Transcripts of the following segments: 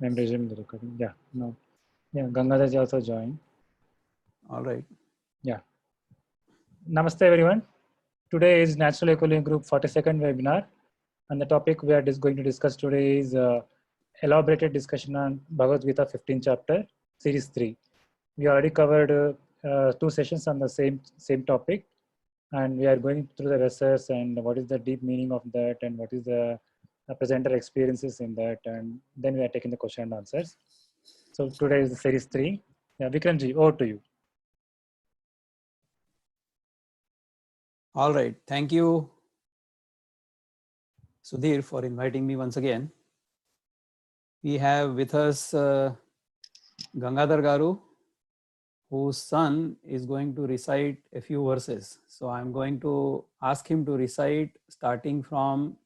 I'm resuming the recording. Yeah, no. Yeah, Gangadhar also joined. All right. Yeah. Namaste everyone. Today is Natural Equilibrium Group 42nd webinar. And the topic we are going to discuss today is elaborated discussion on Bhagavad Gita 15th chapter, series 3. We already covered 2 sessions on the same topic. And we are going through the verses and what is the deep meaning of that and what is the presenter experiences in that. And then we are taking the question and answers. So today is the series 3. Yeah, Vikramji, over to you. All right. Thank you, Sudhir, for inviting me once again. We have with us Gangadhar Garu, whose son is going to recite a few verses. So I'm going to ask him to recite starting from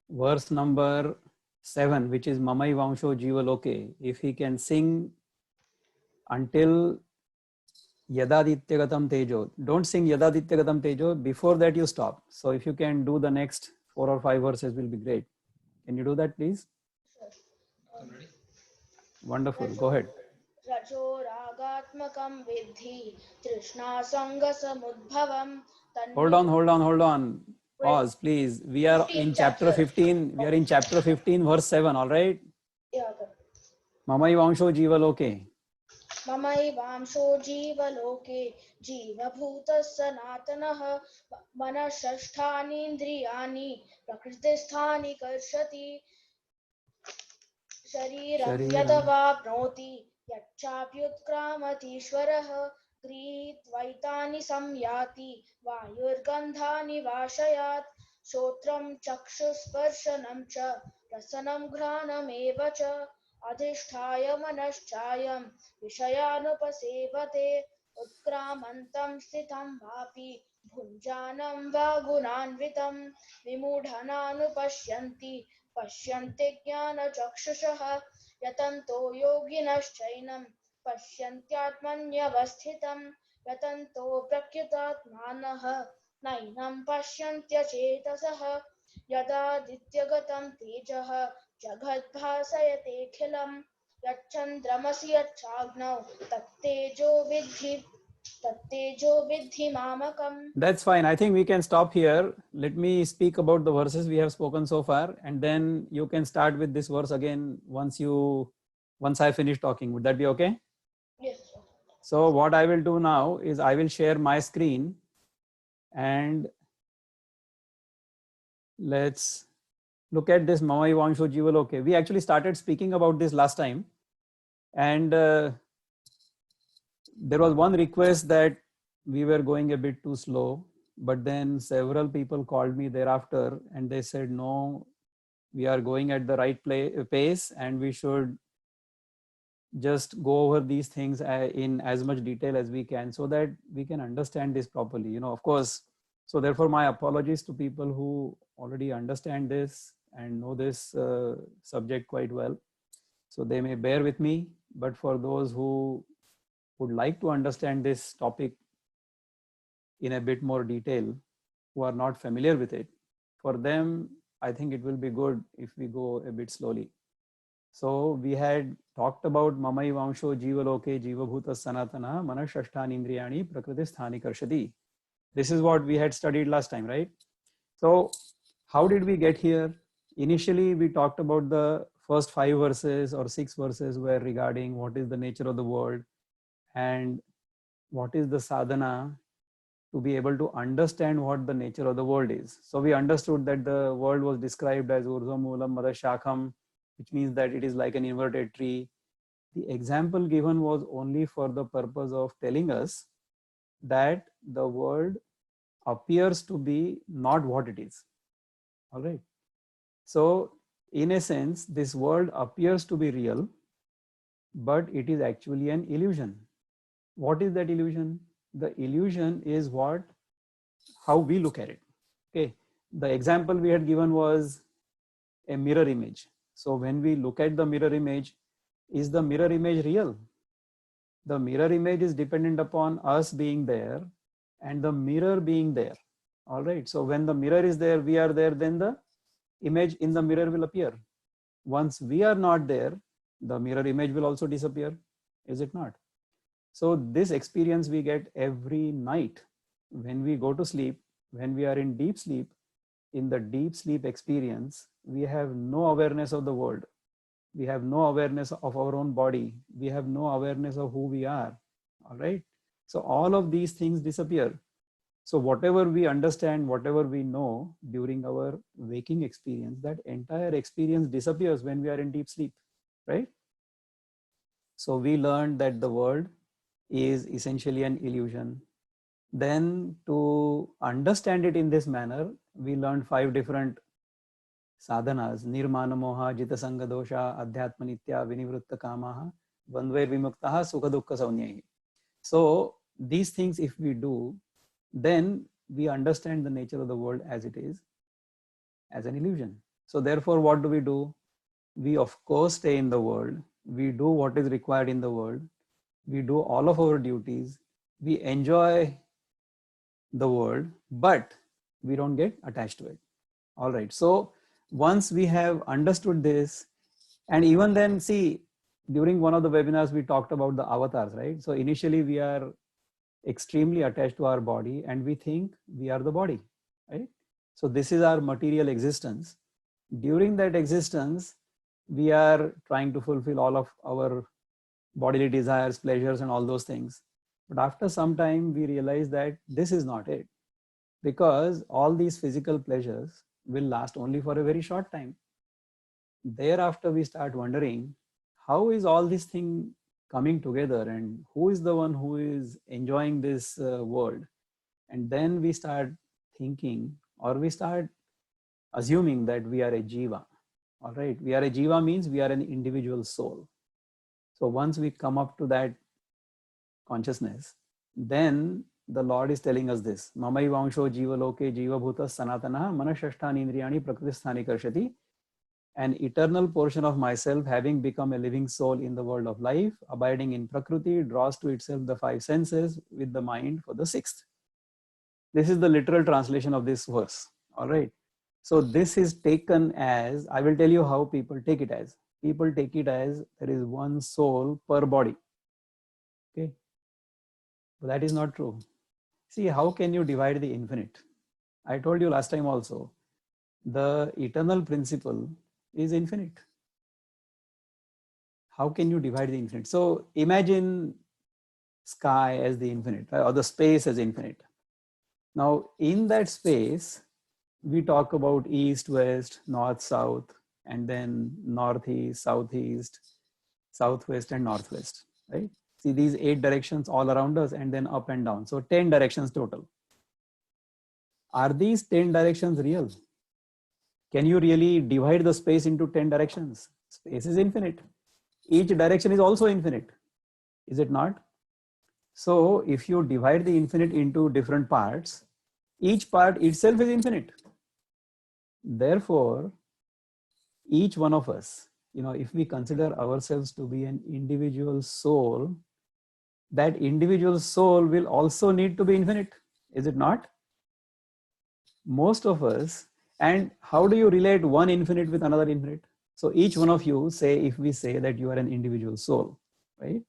verse number 7, which is Mamai Vamsho Jiva Loke. If he can sing until Yadadityagatam Tejo. Don't sing Yadadityagatam Tejo. Before that you stop. So if you can do the next 4 or 5 verses will be great. Can you do that, please? Sure. Wonderful. Go ahead. Rajo ragatmakam vidhi trishna sanga samudbhavam. Hold on. Pause, please. We are in chapter 15. We are in chapter 15, verse 7. All right. Yeah. Mamai Vamsho Jiva Loke. Mamai vamsho जीवलोके जीवभूतः सनातनः मनःषष्ठानि इन्द्रियाणि प्रकृतिस्थानि कर्षति शरीरं यदवाप्नोति यच्चाप्युत्क्रामतीश्वरः गृहीत्वैतानि संयाति वायुर्गन्धानि वाशयात् श्रोत्रं चक्षुस्पर्शनं च रसनं घ्राणमेव च अधिष्ठाय मनश्चायं विषयानुपसेवते उत्क्रामन्तं स्थितं वापि भुञ्जानं वा गुणान्वितं विमूढनानुपश्यन्ति पश्यन्ति ज्ञानचक्षुषः यतन्तो योगिनश्चैनं पश्यन्त्यात्मन्यवस्थितं यतन्तो प्रकृतात्मानः नैनं पश्यन्त्यचेतसः यदादित्यगतं तेजः जगद्भासयतेऽखिलं यच्चन्द्रमसि यच्चाग्नौ तत्तेजो विद्धि मामकम्. That's fine. I think we can stop here. Let me speak about the verses we have spoken so far, and then you can start with this verse again once I finish talking. Would that be okay? Yes, sir. So what I will do now is I will share my screen, and let's look at this Mamai Vamsho Jiva Loke. We actually started speaking about this last time, and there was one request that we were going a bit too slow, but then several people called me thereafter and they said, no, we are going at the right pace and we should just go over these things in as much detail as we can so that we can understand this properly, of course. So therefore my apologies to people who already understand this and know this subject quite well. So they may bear with me, but for those who would like to understand this topic in a bit more detail, who are not familiar with it, for them, I think it will be good if we go a bit slowly. So we had talked about Mamai Vamsho Jiva Loke Jiva Bhuta Sanatana Manashashtani Indriyani Prakritisthani Karshati. This is what we had studied last time, right? So how did we get here? Initially, we talked about the first 5 verses or 6 verses were regarding what is the nature of the world and what is the sadhana to be able to understand what the nature of the world is. So we understood that the world was described as Urdhva Moolam Madhashakham, which means that it is like an inverted tree. The example given was only for the purpose of telling us that the world appears to be not what it is. All right. So in a sense, this world appears to be real, but it is actually an illusion. What is that illusion? The illusion is how we look at it. Okay. The example we had given was a mirror image. So when we look at the mirror image, is the mirror image real? The mirror image is dependent upon us being there and the mirror being there. All right. So when the mirror is there, we are there, then the image in the mirror will appear. Once we are not there, the mirror image will also disappear, is it not? So this experience we get every night when we go to sleep, when we are in deep sleep. In the deep sleep experience, we have no awareness of the world. We have no awareness of our own body. We have no awareness of who we are. All right. So all of these things disappear. So whatever we understand, whatever we know during our waking experience, that entire experience disappears when we are in deep sleep, right? So we learned that the world is essentially an illusion. Then to understand it in this manner, we learned 5 different sadhanas: nirmana moha, jita sanga dosha, adhyatma nitya, vinivritta kamaha, bandvair vimuktaha, sukha dukkha saunyahi. So these things if we do, then we understand the nature of the world as it is, as an illusion. So therefore what do? We of course stay in the world. We do what is required in the world. We do all of our duties. We enjoy the world, but we don't get attached to it. All right. So once we have understood this, and even then, see, during one of the webinars, we talked about the avatars, right? So initially we are extremely attached to our body and we think we are the body, right? So this is our material existence. During that existence, we are trying to fulfill all of our bodily desires, pleasures, and all those things. But after some time, we realize that this is not it, because all these physical pleasures will last only for a very short time. Thereafter, we start wondering, how is all this thing coming together, and who is the one who is enjoying this world? And then we start thinking, or we start assuming that we are a jiva. All right, we are a jiva means we are an individual soul. So once we come up to that consciousness, then the Lord is telling us this: Mamai vangsho jiva loke jiva bhuta sanatana manashashtani indriyani prakritisthani karshati. An eternal portion of myself, having become a living soul in the world of life, abiding in Prakriti, draws to itself the 5 senses with the mind for the 6th. This is the literal translation of this verse. All right. So this is taken as, I will tell you how people take it as. People take it as there is one soul per body. Okay. But that is not true. See, how can you divide the infinite? I told you last time also, the eternal principle is infinite. How can you divide the infinite? So imagine sky as the infinite, right? Or the space as infinite. Now in that space, we talk about east, west, north, south, and then northeast, southeast, southwest, and northwest, right? See these 8 directions all around us, and then up and down. So 10 directions total. Are these 10 directions real? Can you really divide the space into 10 directions? Space is infinite. Each direction is also infinite. Is it not? So if you divide the infinite into different parts, each part itself is infinite. Therefore, each one of us, if we consider ourselves to be an individual soul, that individual soul will also need to be infinite. Is it not? Most of us. And how do you relate one infinite with another infinite? So each one of you, say, if we say that you are an individual soul, right?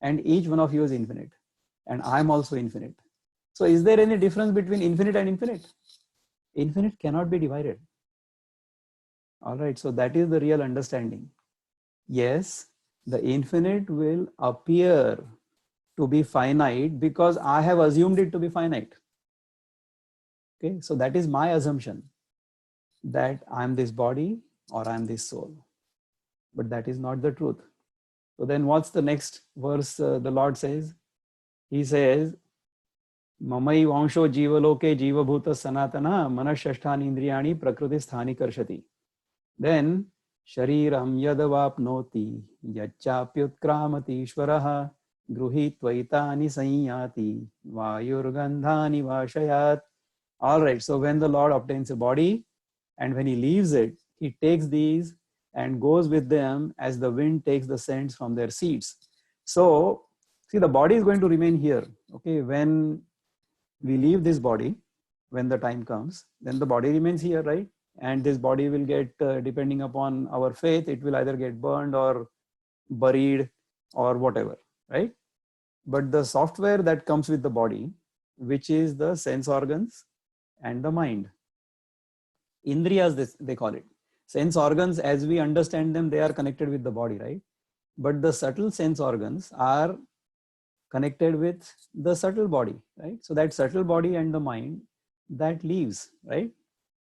And each one of you is infinite, and I'm also infinite. So is there any difference between infinite and infinite? Infinite cannot be divided. All right, so that is the real understanding. Yes, the infinite will appear to be finite because I have assumed it to be finite. Okay, so that is my assumption, that I'm this body or I'm this soul. But that is not the truth. So then what's the next verse the Lord says? He says, Mamai vangsho jiva loke jiva bhuta sanatana manashashtani indriyani prakriti sthani karshati. Then shariram yadavapnoti yachapyutkramati ishvaraha gruhitvaitani sanyati vayurgandhani vashayat. All right, so when the Lord obtains a body, and when he leaves it, he takes these and goes with them as the wind takes the scents from their seeds. So see, the body is going to remain here. Okay, when we leave this body, when the time comes, then the body remains here, right? And this body will get, depending upon our faith, it will either get burned or buried or whatever, right? But the software that comes with the body, which is the sense organs and the mind, indriyas, they call it. Sense organs, as we understand them, they are connected with the body, right? But the subtle sense organs are connected with the subtle body, right? So that subtle body and the mind, that leaves, right?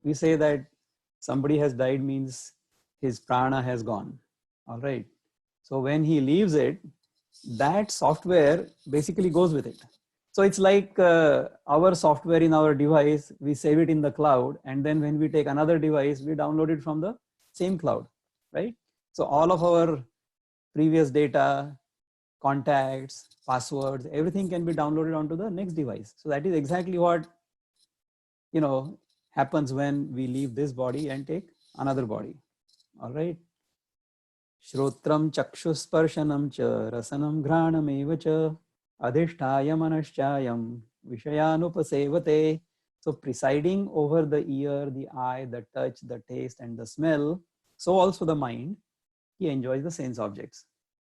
We say that somebody has died means his prana has gone, all right? So when he leaves it, that software basically goes with it. So it's like our software in our device, we save it in the cloud, and then when we take another device, we download it from the same cloud, right? So all of our previous data, contacts, passwords, everything can be downloaded onto the next device. So that is exactly what, you know, happens when we leave this body and take another body, all right? Shrotram chakshusparshanam cha rasanam ghranam cha adhishtaya manaschayam vishayanupasevate. So presiding over the ear, the eye, the touch, the taste, and the smell, so also the mind, he enjoys the sense objects.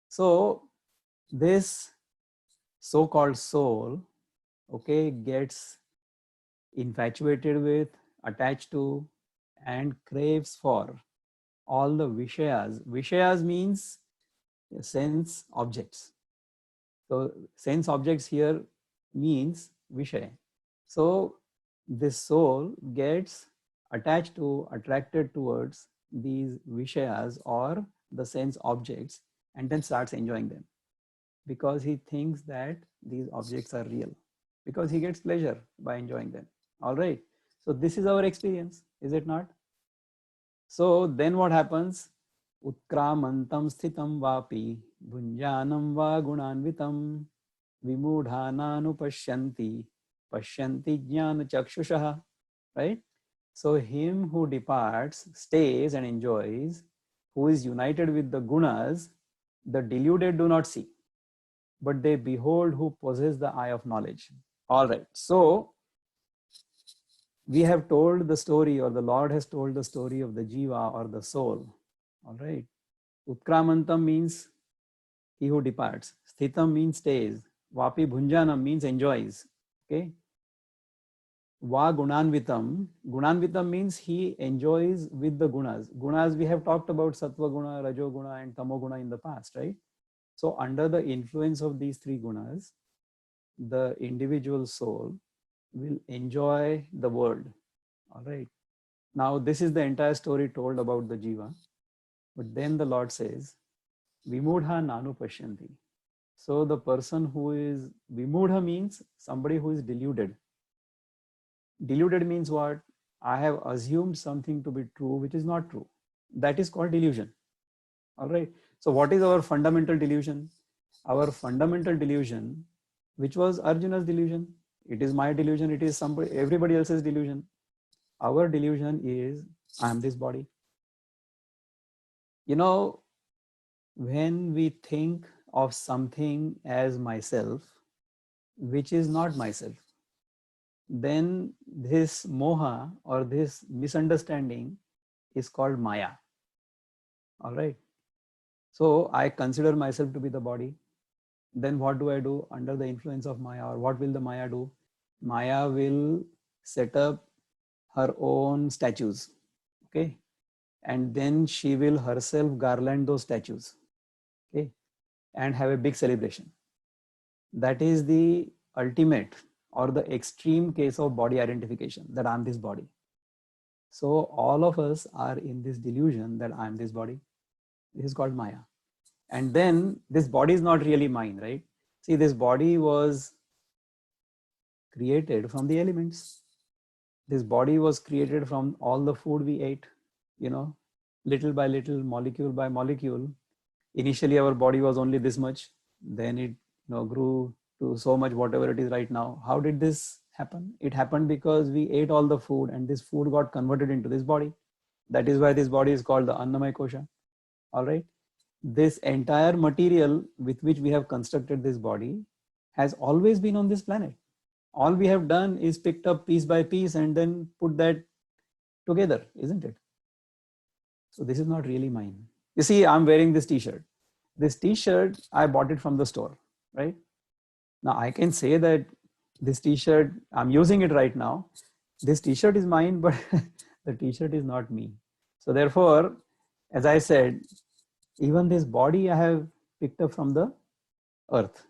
So this so-called soul, okay, gets infatuated with, attached to, and craves for all the vishayas. Vishayas means sense objects. So sense objects here means vishaya. So this soul gets attached to, attracted towards these vishayas or the sense objects, and then starts enjoying them because he thinks that these objects are real, because he gets pleasure by enjoying them. All right. So this is our experience, is it not? So then what happens? Utkramantam sthitam vapi bhunjanam va gunanvitam vimudhananu pashyanti jnana chakshushaha, right? So him who departs, stays and enjoys, who is united with the gunas, the deluded do not see, but they behold who possess the eye of knowledge. All right. So we have told the story, or the Lord has told the story of the jiva or the soul. All right. Utkramantam means he who departs. Sthitam means stays. Vapi bhunjanam means enjoys. Okay. Va gunanvitam. Gunanvitam means he enjoys with the gunas. Gunas, we have talked about sattva guna, rajo guna, and tamo guna in the past, right? So under the influence of these three gunas, the individual soul will enjoy the world. All right. Now this is the entire story told about the jiva. But then the Lord says, Vimudha nanu pashyanti. So the person who is Vimudha means somebody who is deluded. Deluded means what? I have assumed something to be true which is not true. That is called delusion. All right. So what is our fundamental delusion? Our fundamental delusion, which was Arjuna's delusion. It is my delusion. It is everybody else's delusion. Our delusion is I am this body. You know, when we think of something as myself, which is not myself, then this moha or this misunderstanding is called maya. All right. So I consider myself to be the body. Then what do I do under the influence of maya, or what will the maya do? Maya will set up her own statues. Okay. And then she will herself garland those statues, okay, and have a big celebration. That is the ultimate or the extreme case of body identification, that I'm this body. So all of us are in this delusion that I'm this body. This is called Maya. And then this body is not really mine, right? See, this body was created from the elements. This body was created from all the food we ate. You know, little by little, molecule by molecule. Initially, our body was only this much. Then it grew to so much, whatever it is right now. How did this happen? It happened because we ate all the food and this food got converted into this body. That is why this body is called the Annamaya Kosha. All right. This entire material with which we have constructed this body has always been on this planet. All we have done is picked up piece by piece and then put that together, isn't it? So this is not really mine. You see, I'm wearing this t-shirt. This t-shirt, I bought it from the store, right? Now I can say that this t-shirt, I'm using it right now. This t-shirt is mine, but the t-shirt is not me. So therefore, as I said, even this body I have picked up from the earth.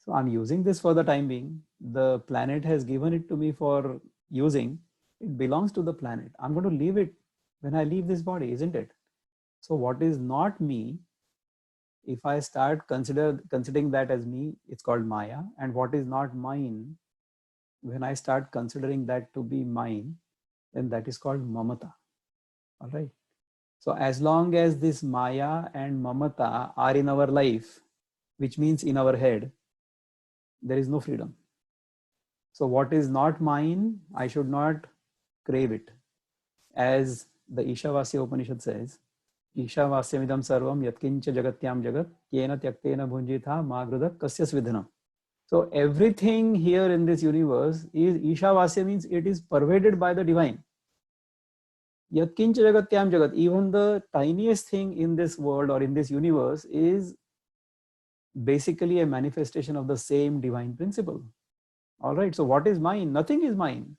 So I'm using this for the time being. The planet has given it to me for using. It belongs to the planet. I'm going to leave it when I leave this body, isn't it? So what is not me, if I start considering that as me, it's called Maya. And what is not mine, when I start considering that to be mine, then that is called Mamata. All right. So as long as this Maya and Mamata are in our life, which means in our head, there is no freedom. So what is not mine, I should not crave it. As the Ishavasya Upanishad says, Ishavasyamidam sarvam yatkincha jagatyam jagat yena tyaktena bhunjitha magruda kasya svidhanam. So everything here in this universe is Ishavasya, means it is pervaded by the divine. Yatkincha jagatyam jagat, even the tiniest thing in this world or in this universe is basically a manifestation of the same divine principle. All right, so what is mine? Nothing is mine.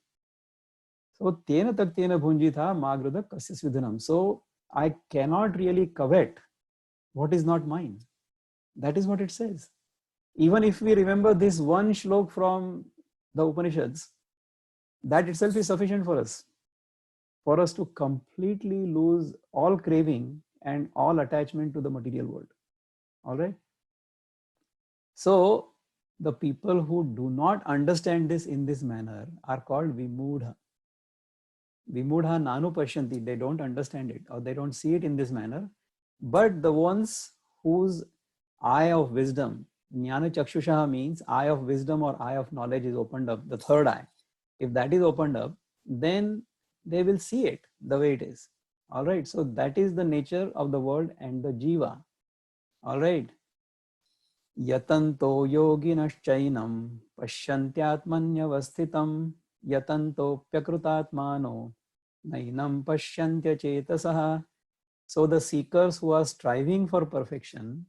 So tena taktena bhunjitha magruda kasya svidhanam. So I cannot really covet what is not mine. That is what it says. Even if we remember this one shlok from the Upanishads, that itself is sufficient for us to completely lose all craving and all attachment to the material world. All right. So the people who do not understand this in this manner are called Vimudha. Vimudha nanu pashyanti, they don't understand it or they don't see it in this manner. But the ones whose eye of wisdom, jnana chakshusha means eye of wisdom or eye of knowledge is opened up, the third eye. If that is opened up, then they will see it the way it is. All right. So that is the nature of the world and the jiva. All right. Yatanto yoginaschainam pashyantyatmanyavasthitam yatanto pyakrutatmano nainam pashyantya chetasaha. So the seekers who are striving for perfection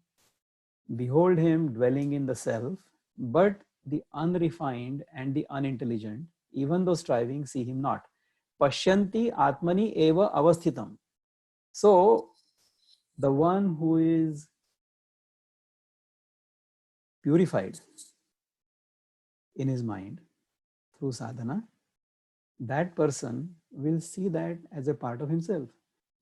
behold him dwelling in the self, but the unrefined and the unintelligent, even though striving, see him not. Pashyanti atmani eva avasthitam. So the one who is purified in his mind through sadhana, that person will see that as a part of himself.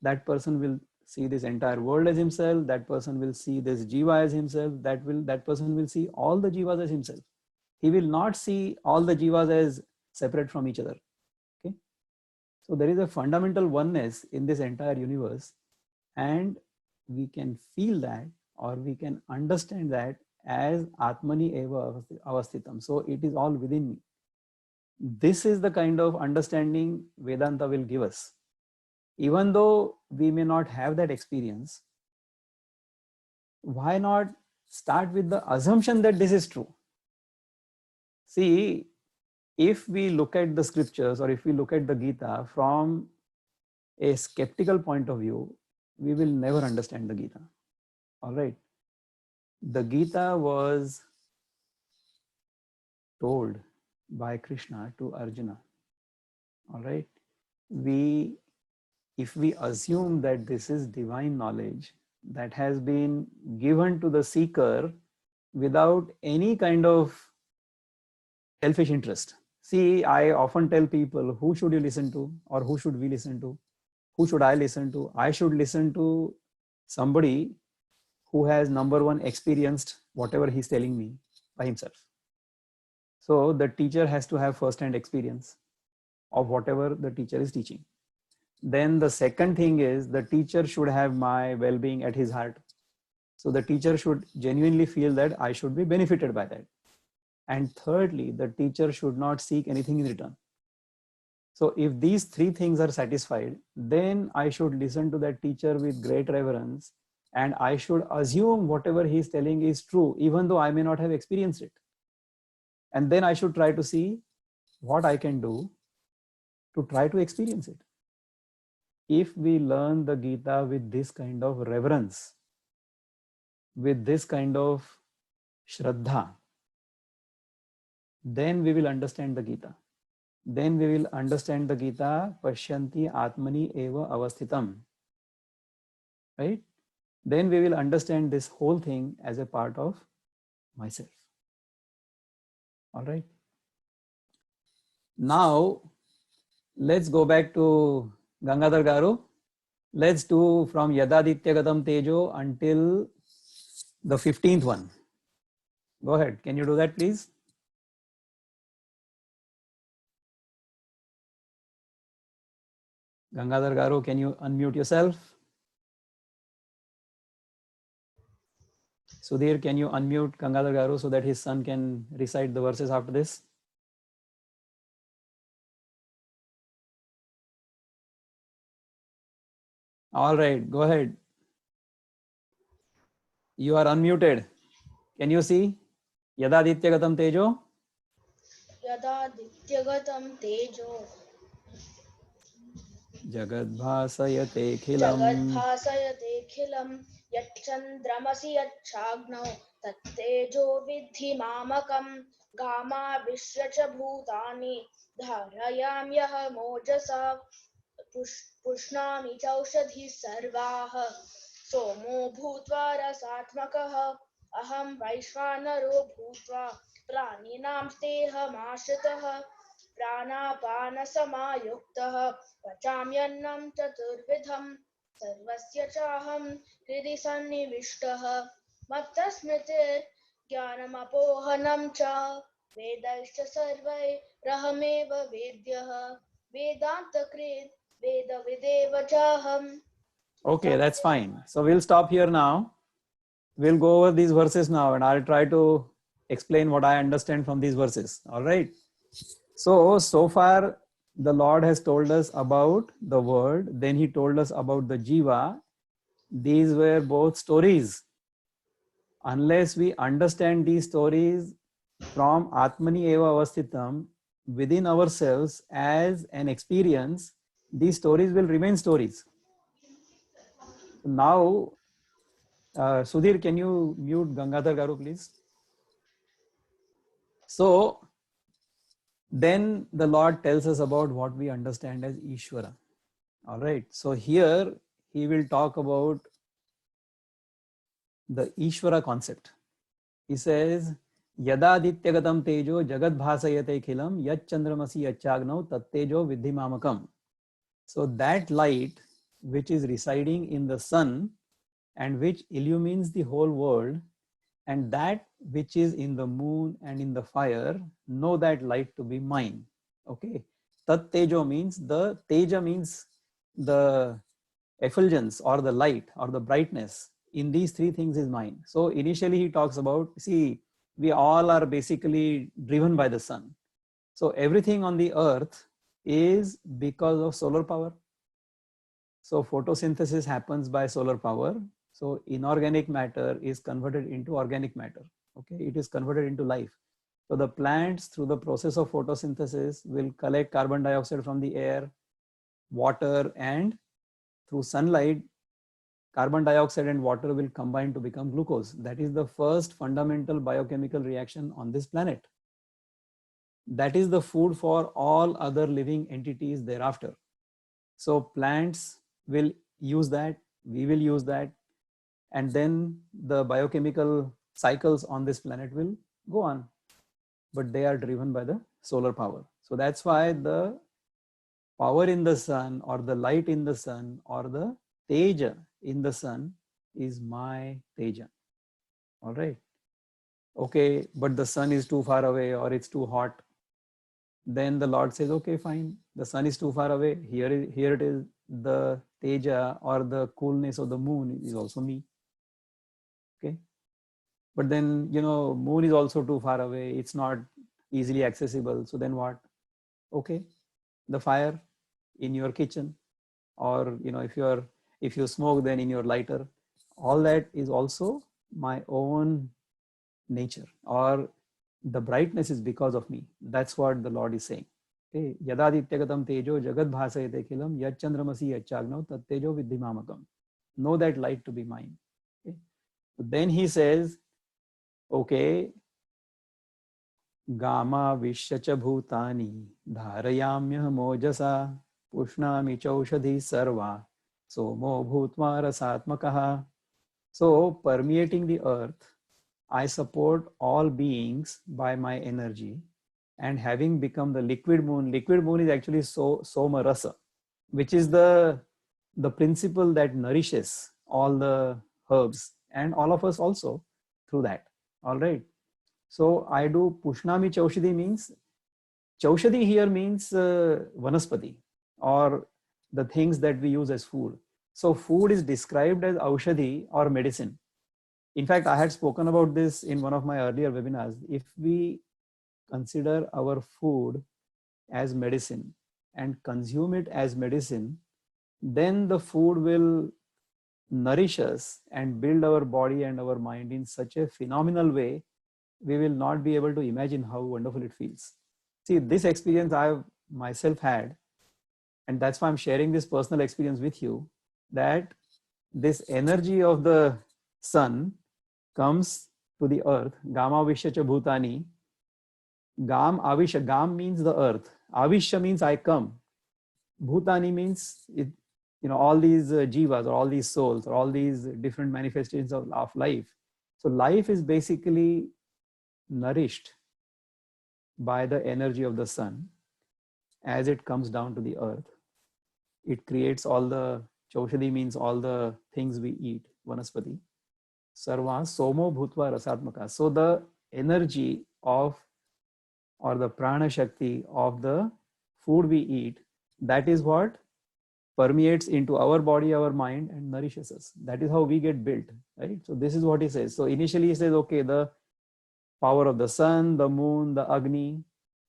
That person will see this entire world as himself. That person will see this jiva as himself. That person will see all the jivas as himself. He will not see all the jivas as separate from each other. Okay. So there is a fundamental oneness in this entire universe, and we can feel that or we can understand that as Atmani eva avasthitam. So it is all within me. This is the kind of understanding Vedanta will give us. Even though we may not have that experience, why not start with the assumption that this is true? See, if we look at the scriptures or if we look at the Gita from a skeptical point of view, we will never understand the Gita. All right. The Gita was told by Krishna to Arjuna. All right. If we assume that this is divine knowledge that has been given to the seeker without any kind of selfish interest. See, I often tell people, who should you listen to or who should we listen to? Who should I listen to? I should listen to somebody who has, number one, experienced whatever he's telling me by himself. So the teacher has to have first-hand experience of whatever the teacher is teaching. Then the second thing is the teacher should have my well-being at his heart. So the teacher should genuinely feel that I should be benefited by that. And thirdly, the teacher should not seek anything in return. So if these three things are satisfied, then I should listen to that teacher with great reverence, and I should assume whatever he is telling is true, even though I may not have experienced it. And then I should try to see what I can do to try to experience it. If we learn the Gita with this kind of reverence, with this kind of Shraddha, then we will understand the Gita. Then we will understand the Gita, Pashyanti Atmani Eva Avasthitam. Right? Then we will understand this whole thing as a part of myself. All right. Now, let's go back to Gangadhar Garu. Let's do from Yadaditya Gatam Tejo until the 15th one. Go ahead. Can you do that, please? Gangadhar Garu, can you unmute yourself? Sudhir, can you unmute Gangadhar Garu so that his son can recite the verses after this? All right, go ahead. You are unmuted. Can you see? Yadaditya Gatam Tejo. यदादित्यगतं तेजो Jagadbhasayate-khilam. जगद्भासयतेऽखिलं यच्चन्द्रमसि यच्छाग्नौ तत्तेजो विद्धि मामकं गामाविश्य च भूतानि धारयाम्यहमोजसा पुष्णामि चौषधिः सर्वाः सोमो भूत्वा रसात्मकः अहं वैश्वानरो भूत्वा प्राणिनां स्तेहमाश्रितः प्राणापानसमायुक्तः पचाम्यन्नं चतुर्विधं सर्वस्य चाहं हृदि सन्निविष्टः मत्तस्मृतिर्ज्ञानमपोहनं च वेदैश्च सर्वैरहमेव वेद्यः वेदान्तकृत् वेदविदेव चाहम्. Okay, that's fine. So we'll stop here now. We'll go over these verses now and I'll try to explain what I understand from these verses. All right. So far the Lord has told us about the word, then he told us about the Jiva. These were both stories. Unless we understand these stories from Atmani Eva Avasthitam within ourselves as an experience, these stories will remain stories. Now, Sudhir, can you mute Gangadhar Garu, please? So, then the Lord tells us about what we understand as Ishvara. All right. So here he will talk about the Ishvara concept. He says, Yada Dityagatam Tejo Jagad Bhasayate Khilam Yat Chandramasi Yachagnav Tat Tejo Vidhi Mamakam. So that light which is residing in the sun and which illumines the whole world, and that which is in the moon and in the fire, know that light to be mine. Okay. Tat Tejo means the Teja means the effulgence or the light or the brightness in these three things is mine. So initially he talks about, see, we all are basically driven by the sun. So everything on the earth is because of solar power. So photosynthesis happens by solar power. So inorganic matter is converted into organic matter. Okay, it is converted into life. So the plants, through the process of photosynthesis, will collect carbon dioxide from the air, water, and through sunlight, carbon dioxide and water will combine to become glucose. That is the first fundamental biochemical reaction on this planet. That is the food for all other living entities thereafter. So plants will use that, we will use that, and then the biochemical cycles on this planet will go on. But they are driven by the solar power. So that's why the power in the sun or the light in the sun or the Teja in the sun is my Teja. All right. Okay, but the sun is too far away or it's too hot. Then the Lord says, okay, fine. The sun is too far away. Here it is. The Teja or the coolness of the moon is also me. Okay. But then, moon is also too far away. It's not easily accessible. So then what? Okay. The fire in your kitchen, or if you smoke, then in your lighter, all that is also my own nature, or the brightness is because of me. That's what the Lord is saying. Okay. Yadadityagatam tejo jagad bhasayate khilam yat chandramasi yachagnav tat tejo vidhi mamakam. Know that light to be mine. Okay. Then he says, okay, Gama Vishyacha Bhutani Dharayamya Mojasa Pushnami Chaushadhi Sarva Somo Bhutma Rasatmakaha. So, permeating the earth, I support all beings by my energy, and having become the liquid moon is actually Soma Rasa, which is the principle that nourishes all the herbs and all of us also through that. All right. So I do Pushnami Chaushadhi means, Chaushadhi here means Vanaspati, or the things that we use as food. So food is described as Aushadhi or medicine. In fact, I had spoken about this in one of my earlier webinars. If we consider our food as medicine and consume it as medicine, then the food will nourish us and build our body and our mind in such a phenomenal way, we will not be able to imagine how wonderful it feels. See, this experience I've myself had, and that's why I'm sharing this personal experience with you, that this energy of the sun comes to the earth. Gama Vishyacha Bhutani. Gam Avisha. Gam means the earth. Avisha means I come. Bhutani means it, all these jivas, or all these souls, or all these different manifestations of life. So life is basically nourished by the energy of the sun as it comes down to the earth. It creates all the Chaushadhi means all the things we eat, Vanaspati. Sarva Somo Bhutva Rasatmaka. So the energy of, or the prana shakti of the food we eat, that is what permeates into our body, our mind, and nourishes us. That is how we get built, right? So this is what he says. So initially he says, okay, the power of the sun, the moon, the Agni,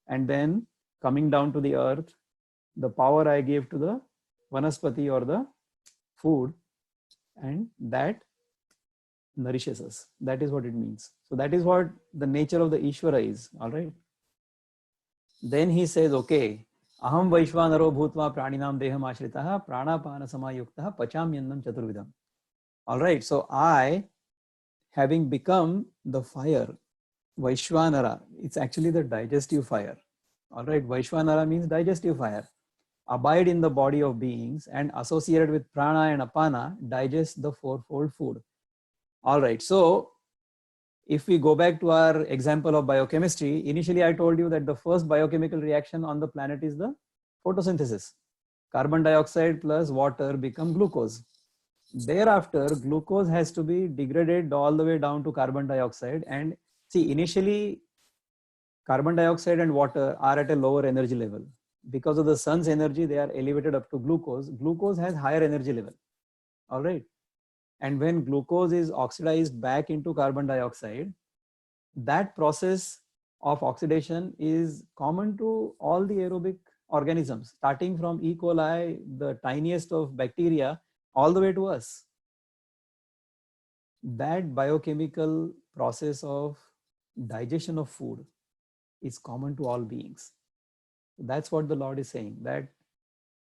and then coming down to the earth, the power I gave to the Vanaspati or the food, and that nourishes us. That is what it means. So that is what the nature of the Ishvara is. All right. Then he says, okay, Aham Vaishvanaro Bhutva Praninam Deham Ashritaha Pranapana Samayuktaha Pachamyannam Chaturvidam. All right. So I, having become the fire, Vaishvanara, it's actually the digestive fire. All right. Vaishvanara means digestive fire. Abide in the body of beings and associated with prana and apana, digest the fourfold food. All right. So if we go back to our example of biochemistry, initially I told you that the first biochemical reaction on the planet is the photosynthesis. Carbon dioxide plus water become glucose. Thereafter, glucose has to be degraded all the way down to carbon dioxide. And see, initially, carbon dioxide and water are at a lower energy level. Because of the sun's energy, they are elevated up to glucose. Glucose has higher energy level. All right. And when glucose is oxidized back into carbon dioxide, that process of oxidation is common to all the aerobic organisms, starting from E. coli, the tiniest of bacteria, all the way to us. That biochemical process of digestion of food is common to all beings. That's what the Lord is saying, that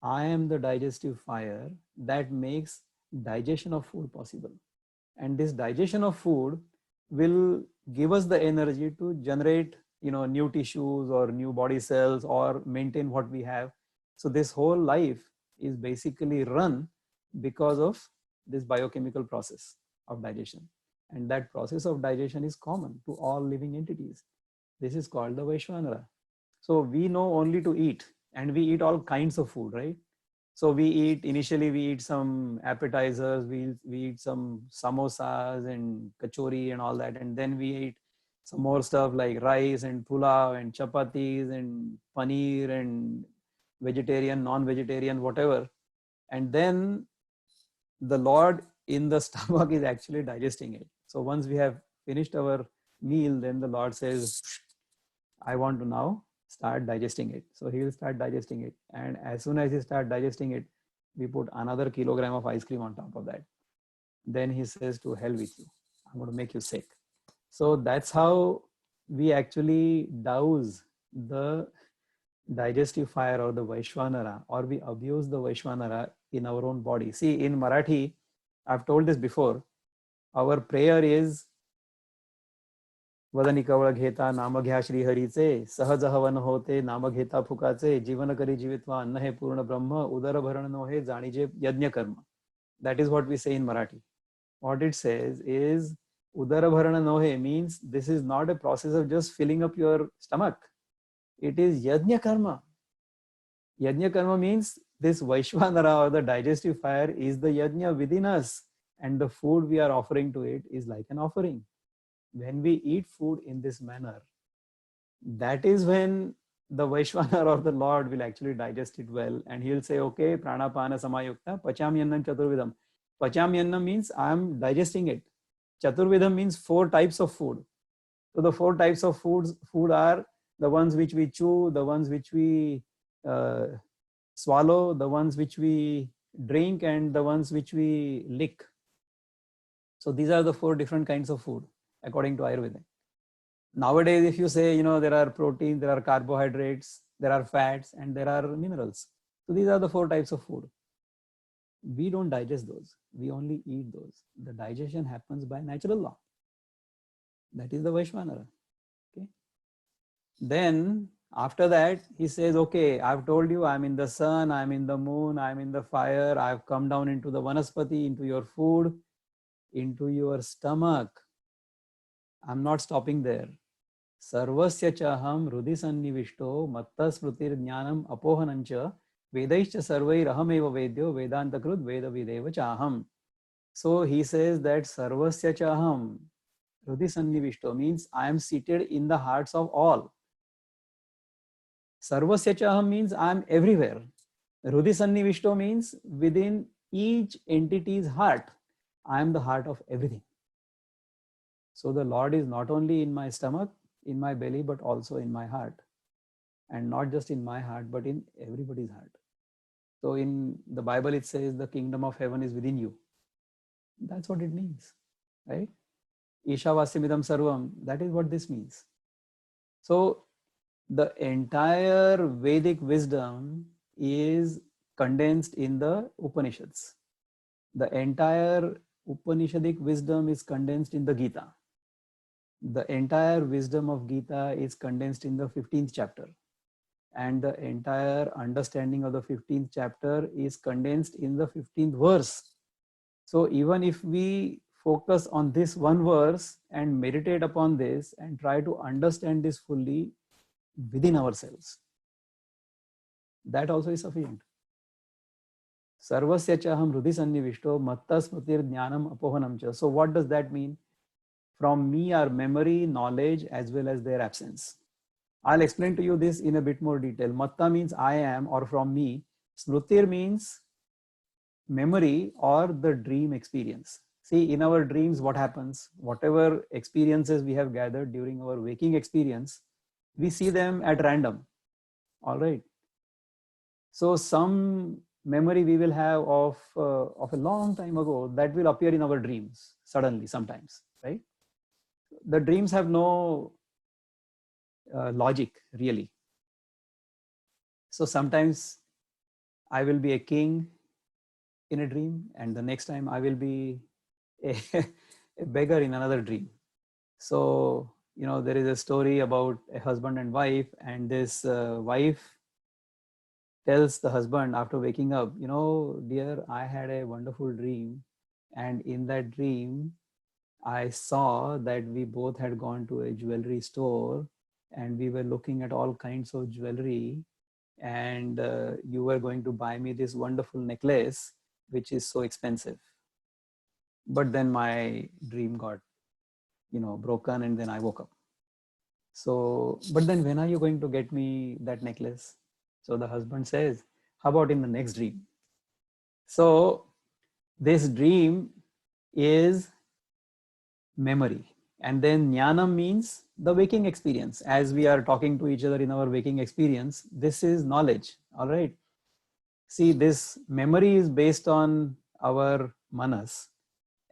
I am the digestive fire that makes digestion of food possible. And this digestion of food will give us the energy to generate, new tissues or new body cells or maintain what we have. So this whole life is basically run because of this biochemical process of digestion. And that process of digestion is common to all living entities. This is called the Vaishvanara. So we know only to eat, and we eat all kinds of food, right? So initially we eat some appetizers, we eat some samosas and kachori and all that. And then we eat some more stuff like rice and pulao and chapatis and paneer and vegetarian, non-vegetarian, whatever. And then the Lord in the stomach is actually digesting it. So once we have finished our meal, then the Lord says, I want to now start digesting it. So he will start digesting it. And as soon as he starts digesting it, we put another kilogram of ice cream on top of that. Then he says, to hell with you. I'm going to make you sick. So that's how we actually douse the digestive fire or the Vaishvanara, or we abuse the Vaishvanara in our own body. See, in Marathi, I've told this before, our prayer is वदनी कवळ घेता नाम घ्या श्री हरीचे सहज हवन होते नाम घेता फुकाचे जीवन करी जीवित्वा अन्न हे पूर्ण ब्रह्म उदर भरण नोहे जाणीजे यज्ञ कर्म. That is what we say in Marathi. What it says is udara bharana nohe means this is not a process of just filling up your stomach. It is yajna karma. Yajna karma means this Vaishvanara or the digestive fire is the yajna within us, and the food we are offering to it is like an offering. When we eat food in this manner, that is when the Vaishvanar or the Lord will actually digest it well, and he will say, okay, pranapana samayukta pachamyannam chaturvidam. Pachamyannam means I am digesting it. Chaturvidam means 4 types of food. So the 4 types of food are the ones which we chew, the ones which we swallow, the ones which we drink, and the ones which we lick. So these are the 4 different kinds of food according to Ayurveda. Nowadays, if you say, there are proteins, there are carbohydrates, there are fats, and there are minerals. So these are the 4 types of food. We don't digest those. We only eat those. The digestion happens by natural law. That is the Vaishvanara. Okay. Then after that, he says, okay, I've told you I'm in the sun, I'm in the moon, I'm in the fire, I've come down into the vanaspati, into your food, into your stomach. I'm not stopping there. Sarvasya chaham rudhi sannivishto matta smrutir jnanam apohanancha vedaischa sarvai rahameva vedyo vedanta krut veda videva chaham. So he says that sarvasya chaham rudhi sannivishto means I am seated in the hearts of all. Sarvasya chaham means I am everywhere. Rudhi sannivishto means within each entity's heart, I am the heart of everything. So the Lord is not only in my stomach, in my belly, but also in my heart. And not just in my heart, but in everybody's heart. So in the Bible, it says the kingdom of heaven is within you. That's what it means, right? Ishavasimidam sarvam, that is what this means. So the entire Vedic wisdom is condensed in the Upanishads. The entire Upanishadic wisdom is condensed in the Gita. The entire wisdom of Gita is condensed in the 15th chapter. And the entire understanding of the 15th chapter is condensed in the 15th verse. So even if we focus on this one verse and meditate upon this and try to understand this fully within ourselves, that also is sufficient. Sarvasya chaham rudhi sannivishto matta smrutir jnanam apohanam cha. So what does that mean? From me are memory, knowledge, as well as their absence. I'll explain to you this in a bit more detail. Matta means I am or from me. Smrutir means memory or the dream experience. See, in our dreams, what happens? Whatever experiences we have gathered during our waking experience, we see them at random. All right. So some memory we will have of a long time ago that will appear in our dreams suddenly sometimes, right? The dreams have no logic really. So sometimes I will be a king in a dream, and the next time I will be a beggar in another dream. So, there is a story about a husband and wife, and this wife tells the husband after waking up, dear, I had a wonderful dream, and in that dream, I saw that we both had gone to a jewelry store and we were looking at all kinds of jewelry, and you were going to buy me this wonderful necklace, which is so expensive. But then my dream got, broken, and then I woke up. So, but then when are you going to get me that necklace? So the husband says, how about in the next dream? So this dream is memory. And then jnanam means the waking experience. As we are talking to each other in our waking experience, this is knowledge. All right. See, this memory is based on our manas,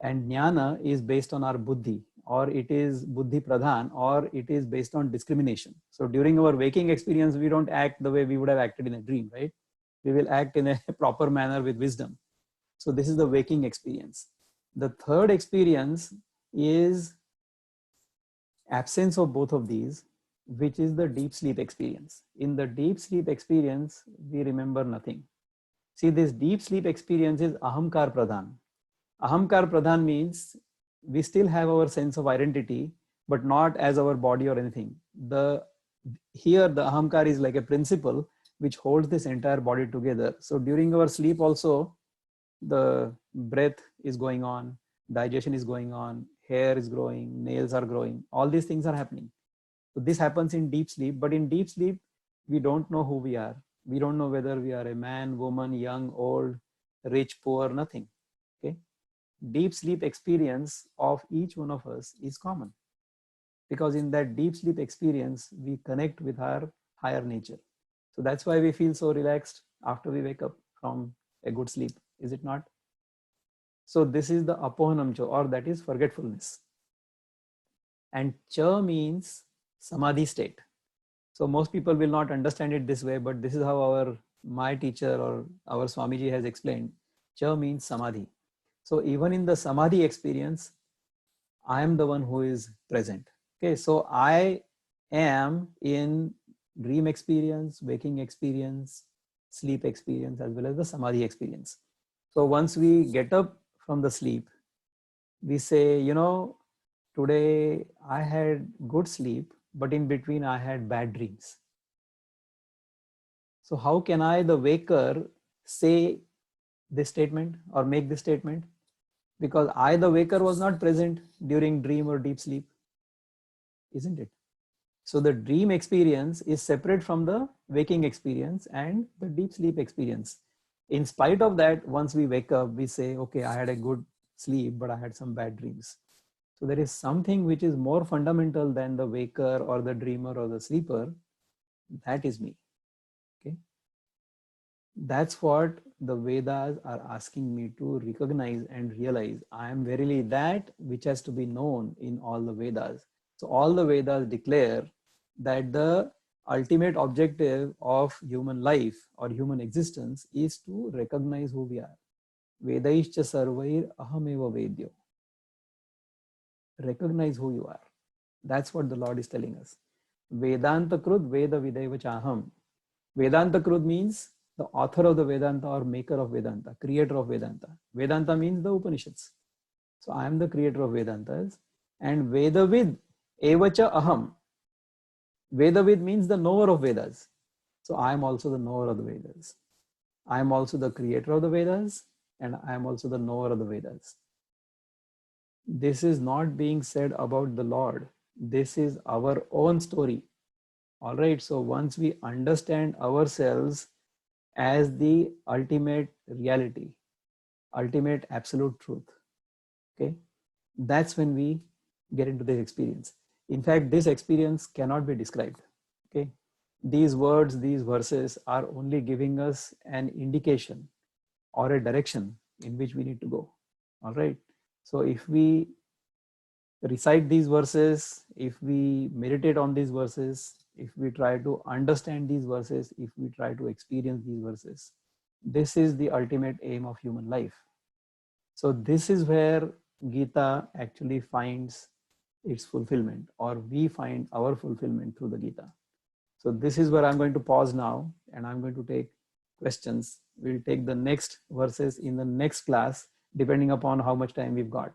and jnana is based on our buddhi, or it is buddhi pradhan, or it is based on discrimination. So during our waking experience, we don't act the way we would have acted in a dream, right? We will act in a proper manner with wisdom. So this is the waking experience. The third experience is absence of both of these, which is the deep sleep experience. In the deep sleep experience, we remember nothing. See, this deep sleep experience is ahamkar pradhan. Ahamkar pradhan means we still have our sense of identity, but not as our body or anything. Here the ahamkar is like a principle which holds this entire body together. So during our sleep also, the breath is going on, digestion is going on, hair is growing, nails are growing, all these things are happening. So this happens in deep sleep, but in deep sleep, we don't know who we are. We don't know whether we are a man, woman, young, old, rich, poor, nothing. Okay. Deep sleep experience of each one of us is common, because in that deep sleep experience, we connect with our higher nature. So that's why we feel so relaxed after we wake up from a good sleep, is it not? So this is the apohanam cha, or that is forgetfulness. And cha means samadhi state. So most people will not understand it this way, but this is how my teacher or our Swamiji has explained. Cha means samadhi. So even in the samadhi experience, I am the one who is present. Okay, so I am in dream experience, waking experience, sleep experience, as well as the samadhi experience. So once we get up from the sleep, we say, today I had good sleep, but in between I had bad dreams. So how can I, the waker, say this statement or make this statement? Because I, the waker, was not present during dream or deep sleep, isn't it? So the dream experience is separate from the waking experience and the deep sleep experience. In spite of that, once we wake up, we say, okay, I had a good sleep, but I had some bad dreams. So there is something which is more fundamental than the waker or the dreamer or the sleeper. That is me. Okay. That's what the Vedas are asking me to recognize and realize. I am verily that which has to be known in all the Vedas. So all the Vedas declare that the ultimate objective of human life or human existence is to recognize who we are. Vedaischa sarvair ahameva vedyo. Recognize who you are. That's what the Lord is telling us. Vedanta krud veda videva chaham. Vedanta krud means the author of the Vedanta or maker of Vedanta, creator of Vedanta. Vedanta means the Upanishads. So I am the creator of Vedantas. And Vedavid evacha aham. Vedavid means the knower of Vedas. So I am also the knower of the Vedas. I am also the creator of the Vedas, and I am also the knower of the Vedas. This is not being said about the Lord. This is our own story. All right. So once we understand ourselves as the ultimate reality, ultimate absolute truth, okay, that's when we get into this experience. In fact, this experience cannot be described. Okay, these words, these verses are only giving us an indication or a direction in which we need to go. All right. So if we recite these verses, if we meditate on these verses, if we try to understand these verses, if we try to experience these verses, this is the ultimate aim of human life. So this is where Gita actually finds its fulfillment, or we find our fulfillment through the Gita. So this is where I'm going to pause now, and I'm going to take questions. We'll take the next verses in the next class, depending upon how much time we've got.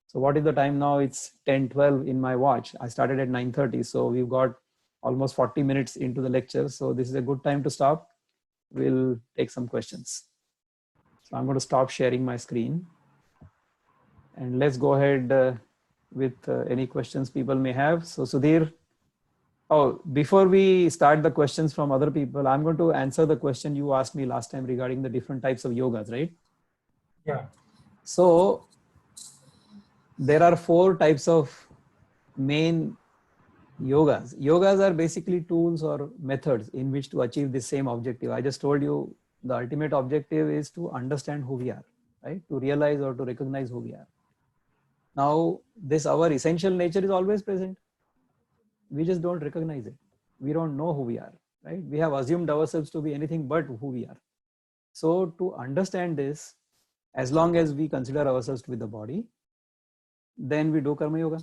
So what is the time now? It's 10:12 in my watch. I started at 9:30. So we've got almost 40 minutes into the lecture. So this is a good time to stop. We'll take some questions. So I'm going to stop sharing my screen. And let's go ahead with any questions people may have. So Sudhir, before we start the questions from other people, I'm going to answer the question you asked me last time regarding the different types of yogas, right? Yeah. So there are 4 types of main yogas. Yogas are basically tools or methods in which to achieve the same objective. I just told you the ultimate objective is to understand who we are, right? To realize or to recognize who we are. Now, this our essential nature is always present. We just don't recognize it. We don't know who we are, right? We have assumed ourselves to be anything but who we are. So to understand this, As long as we consider ourselves to be the body, then we do Karma Yoga.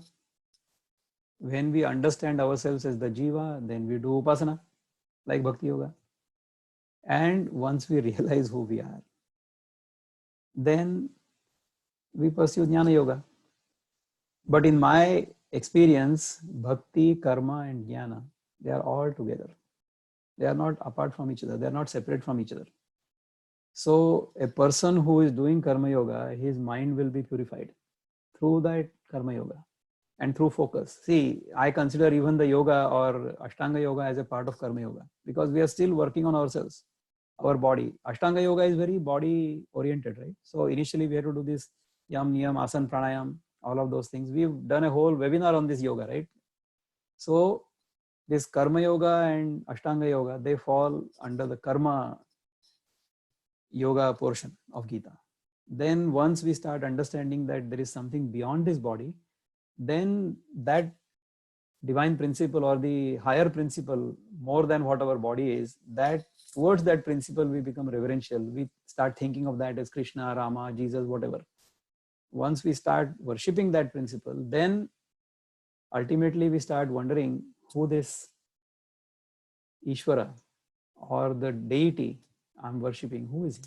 When we understand ourselves as the Jiva, then we do Upasana, like Bhakti Yoga. And once we realize who we are, then we pursue Jnana Yoga. But in my experience, Bhakti, Karma and Jnana, they are all together. They are not apart from each other. They are not separate from each other. So a person who is doing Karma Yoga, his mind will be purified through that Karma Yoga and through focus. See, I consider even the yoga or Ashtanga Yoga as a part of Karma Yoga because we are still working on ourselves, our body. Ashtanga Yoga is very body oriented, right? So initially we had to do this Yam, Niyam, Asan, Pranayam, all of those things. We've done a whole webinar on this yoga, right? So this Karma Yoga and Ashtanga Yoga, they fall under the Karma Yoga portion of Gita. Then once we start understanding that there is something beyond this body, then that divine principle or the higher principle, more than what our body is, that towards that principle we become reverential. We start thinking of that as Krishna, Rama, Jesus, whatever. Once we start worshipping that principle, then ultimately we start wondering who this Ishvara or the deity I'm worshipping, who is he?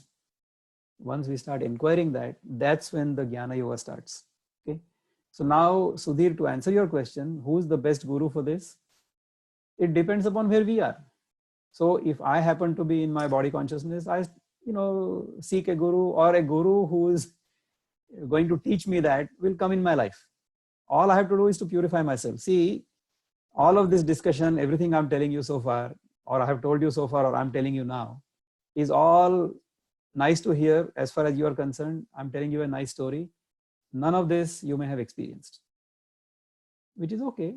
Once we start inquiring that, that's when the Jnana Yoga starts. Okay. So now, Sudhir, to answer your question, who is the best guru for this? It depends upon where we are. So if I happen to be in my body consciousness, I seek a guru, or a guru who is going to teach me that will come in my life. All I have to do is to purify myself. See, all of this discussion, everything I'm telling you so far, or I have told you so far, or I'm telling you now, is all nice to hear as far as you are concerned. I'm telling you a nice story. None of this you may have experienced, which is okay.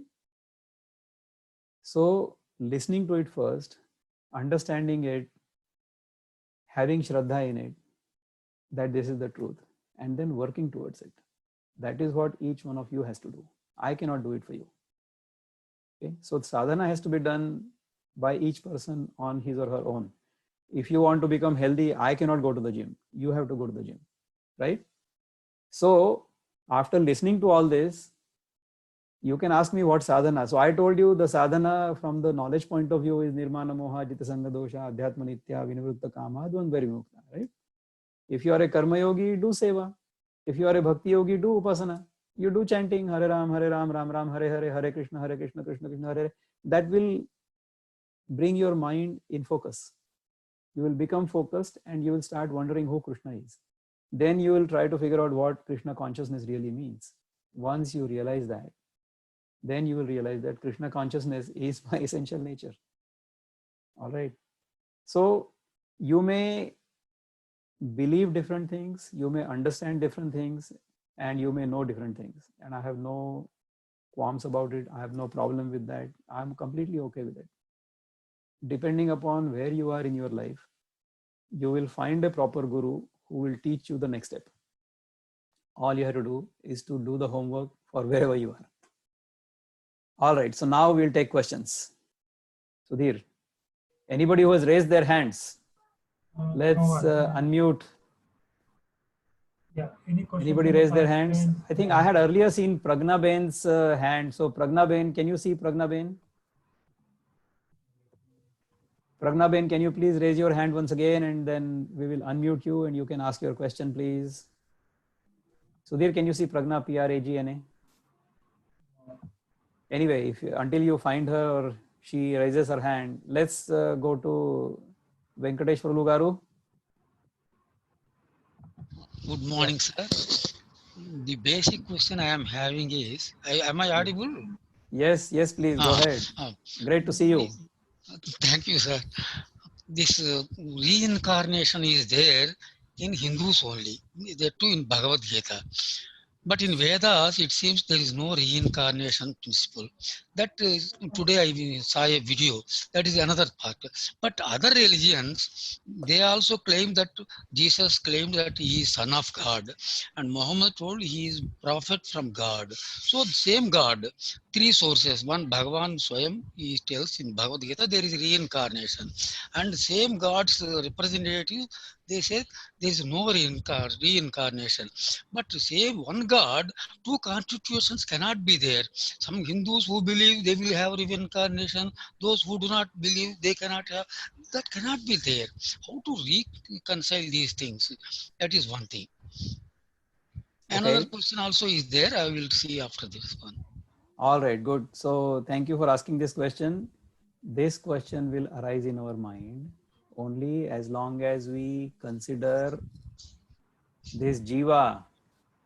So listening to it first, understanding it, having Shraddha in it, that this is the truth, and then working towards it. That is what each one of you has to do. I cannot do it for you. Okay? So sadhana has to be done by each person on his or her own. If you want to become healthy, I cannot go to the gym. You have to go to the gym, right? So after listening to all this, you can ask me what sadhana. So I told you the sadhana from the knowledge point of view is nirmana moha, jita sanga dosha, adhyatma nitya, vinivritta kama, dvandva vimukta, right? If you are a karma yogi, do seva. If you are a bhakti yogi, do upasana. You do chanting Hare Ram, Ram Ram, Hare Hare, Hare Krishna, Krishna Krishna, Hare Hare. That will bring your mind in focus. You will become focused and you will start wondering who Krishna is. Then you will try to figure out what Krishna consciousness really means. Once you realize that, then you will realize that Krishna consciousness is my essential nature. All right. So you may believe different things, you may understand different things, and you may know different things. And I have no qualms about it. I have no problem with that. I'm completely okay with it. Depending upon where you are in your life, you will find a proper guru who will teach you the next step. All you have to do is to do the homework for wherever you are. All right, so now we'll take questions. Sudhir, anybody who has raised their hands, let's unmute. Yeah, any question? Anybody raise their hands? I think I had earlier seen Pragna Ben's hand. So Pragna Ben, can you see Pragna Ben? Pragna Ben, can you please raise your hand once again, and then we will unmute you and you can ask your question, please. Sudhir, can you see Pragna, Pragna? Anyway, until you find her or she raises her hand, let's go to Venkateshwarlu Garu. Good morning, sir. The basic question I am having is, am I audible? Yes, please go ahead. Great to see you. Thank you, sir. This reincarnation is there in Hindus only. There too in Bhagavad Gita. But in Vedas, it seems there is no reincarnation principle. That today I saw a video. That is another part. But other religions, they also claim that Jesus claimed that he is son of God, and Muhammad told he is prophet from God. So the same God three sources. One, Bhagavan Swayam, he tells in Bhagavad Gita, there is reincarnation. And same God's representative, they say there is no reincarnation. But same one God, two constitutions cannot be there. Some Hindus who believe they will have reincarnation, those who do not believe they cannot have, that cannot be there. How to reconcile these things? That is one thing. Another Okay. question also is there. I will see after this one. All right, good. So thank you for asking this question. This question will arise in our mind only as long as we consider this jiva